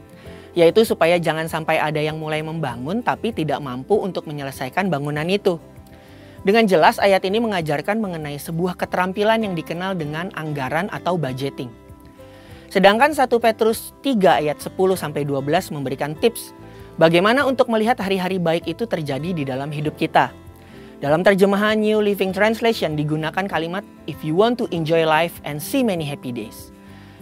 Yaitu supaya jangan sampai ada yang mulai membangun tapi tidak mampu untuk menyelesaikan bangunan itu. Dengan jelas ayat ini mengajarkan mengenai sebuah keterampilan yang dikenal dengan anggaran atau budgeting. Sedangkan 1 Petrus 3 ayat 10-12 memberikan tips bagaimana untuk melihat hari-hari baik itu terjadi di dalam hidup kita. Dalam terjemahan New Living Translation digunakan kalimat if you want to enjoy life and see many happy days.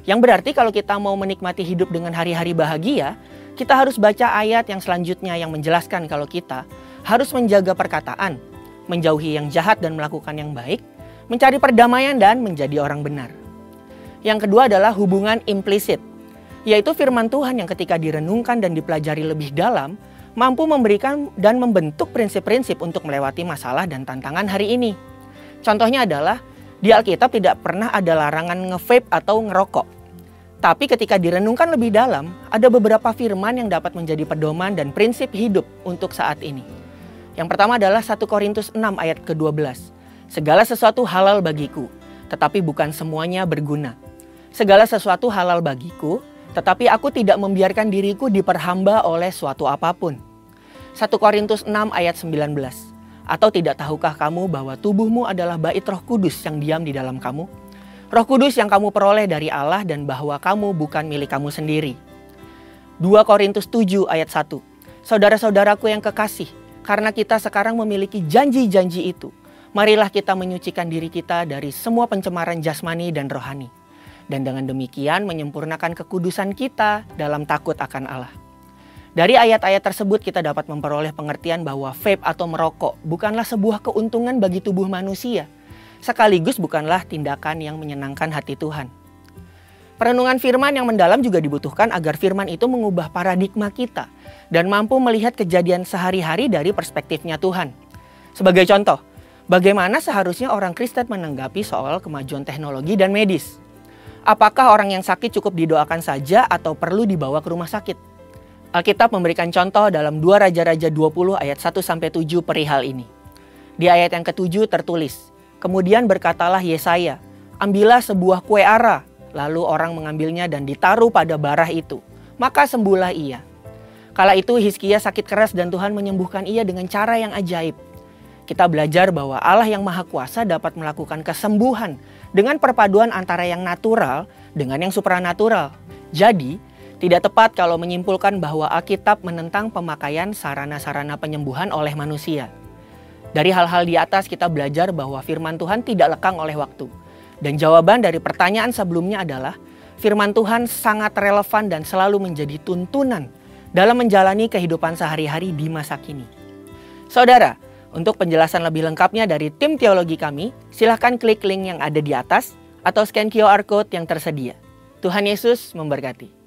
Yang berarti kalau kita mau menikmati hidup dengan hari-hari bahagia, kita harus baca ayat yang selanjutnya yang menjelaskan kalau kita harus menjaga perkataan, menjauhi yang jahat dan melakukan yang baik, mencari perdamaian dan menjadi orang benar. Yang kedua adalah hubungan implisit, yaitu firman Tuhan yang ketika direnungkan dan dipelajari lebih dalam, mampu memberikan dan membentuk prinsip-prinsip untuk melewati masalah dan tantangan hari ini. Contohnya adalah, di Alkitab tidak pernah ada larangan nge-vape atau ngerokok. Tapi ketika direnungkan lebih dalam, ada beberapa firman yang dapat menjadi pedoman dan prinsip hidup untuk saat ini. Yang pertama adalah 1 Korintus 6 ayat ke-12. Segala sesuatu halal bagiku, tetapi bukan semuanya berguna. Segala sesuatu halal bagiku, tetapi aku tidak membiarkan diriku diperhamba oleh suatu apapun. 1 Korintus 6 ayat 19. Atau tidak tahukah kamu bahwa tubuhmu adalah bait Roh Kudus yang diam di dalam kamu? Roh Kudus yang kamu peroleh dari Allah dan bahwa kamu bukan milik kamu sendiri. 2 Korintus 7 ayat 1. Saudara-saudaraku yang kekasih, karena kita sekarang memiliki janji-janji itu, marilah kita menyucikan diri kita dari semua pencemaran jasmani dan rohani. Dan dengan demikian menyempurnakan kekudusan kita dalam takut akan Allah. Dari ayat-ayat tersebut kita dapat memperoleh pengertian bahwa vape atau merokok bukanlah sebuah keuntungan bagi tubuh manusia. Sekaligus bukanlah tindakan yang menyenangkan hati Tuhan. Perenungan firman yang mendalam juga dibutuhkan agar firman itu mengubah paradigma kita dan mampu melihat kejadian sehari-hari dari perspektifnya Tuhan. Sebagai contoh, bagaimana seharusnya orang Kristen menanggapi soal kemajuan teknologi dan medis? Apakah orang yang sakit cukup didoakan saja atau perlu dibawa ke rumah sakit? Alkitab memberikan contoh dalam 2 Raja-Raja 20 ayat 1-7 perihal ini. Di ayat yang ke-7 tertulis, "Kemudian berkatalah Yesaya, ambillah sebuah kue ara, lalu orang mengambilnya dan ditaruh pada barah itu, maka sembuhlah ia. Kala itu Hizkia sakit keras dan Tuhan menyembuhkan ia dengan cara yang ajaib." Kita belajar bahwa Allah yang Maha Kuasa dapat melakukan kesembuhan dengan perpaduan antara yang natural dengan yang supranatural. Jadi, tidak tepat kalau menyimpulkan bahwa Alkitab menentang pemakaian sarana-sarana penyembuhan oleh manusia. Dari hal-hal di atas kita belajar bahwa firman Tuhan tidak lekang oleh waktu. Dan jawaban dari pertanyaan sebelumnya adalah, firman Tuhan sangat relevan dan selalu menjadi tuntunan dalam menjalani kehidupan sehari-hari di masa kini. Saudara, untuk penjelasan lebih lengkapnya dari tim teologi kami, silahkan klik link yang ada di atas atau scan QR Code yang tersedia. Tuhan Yesus memberkati.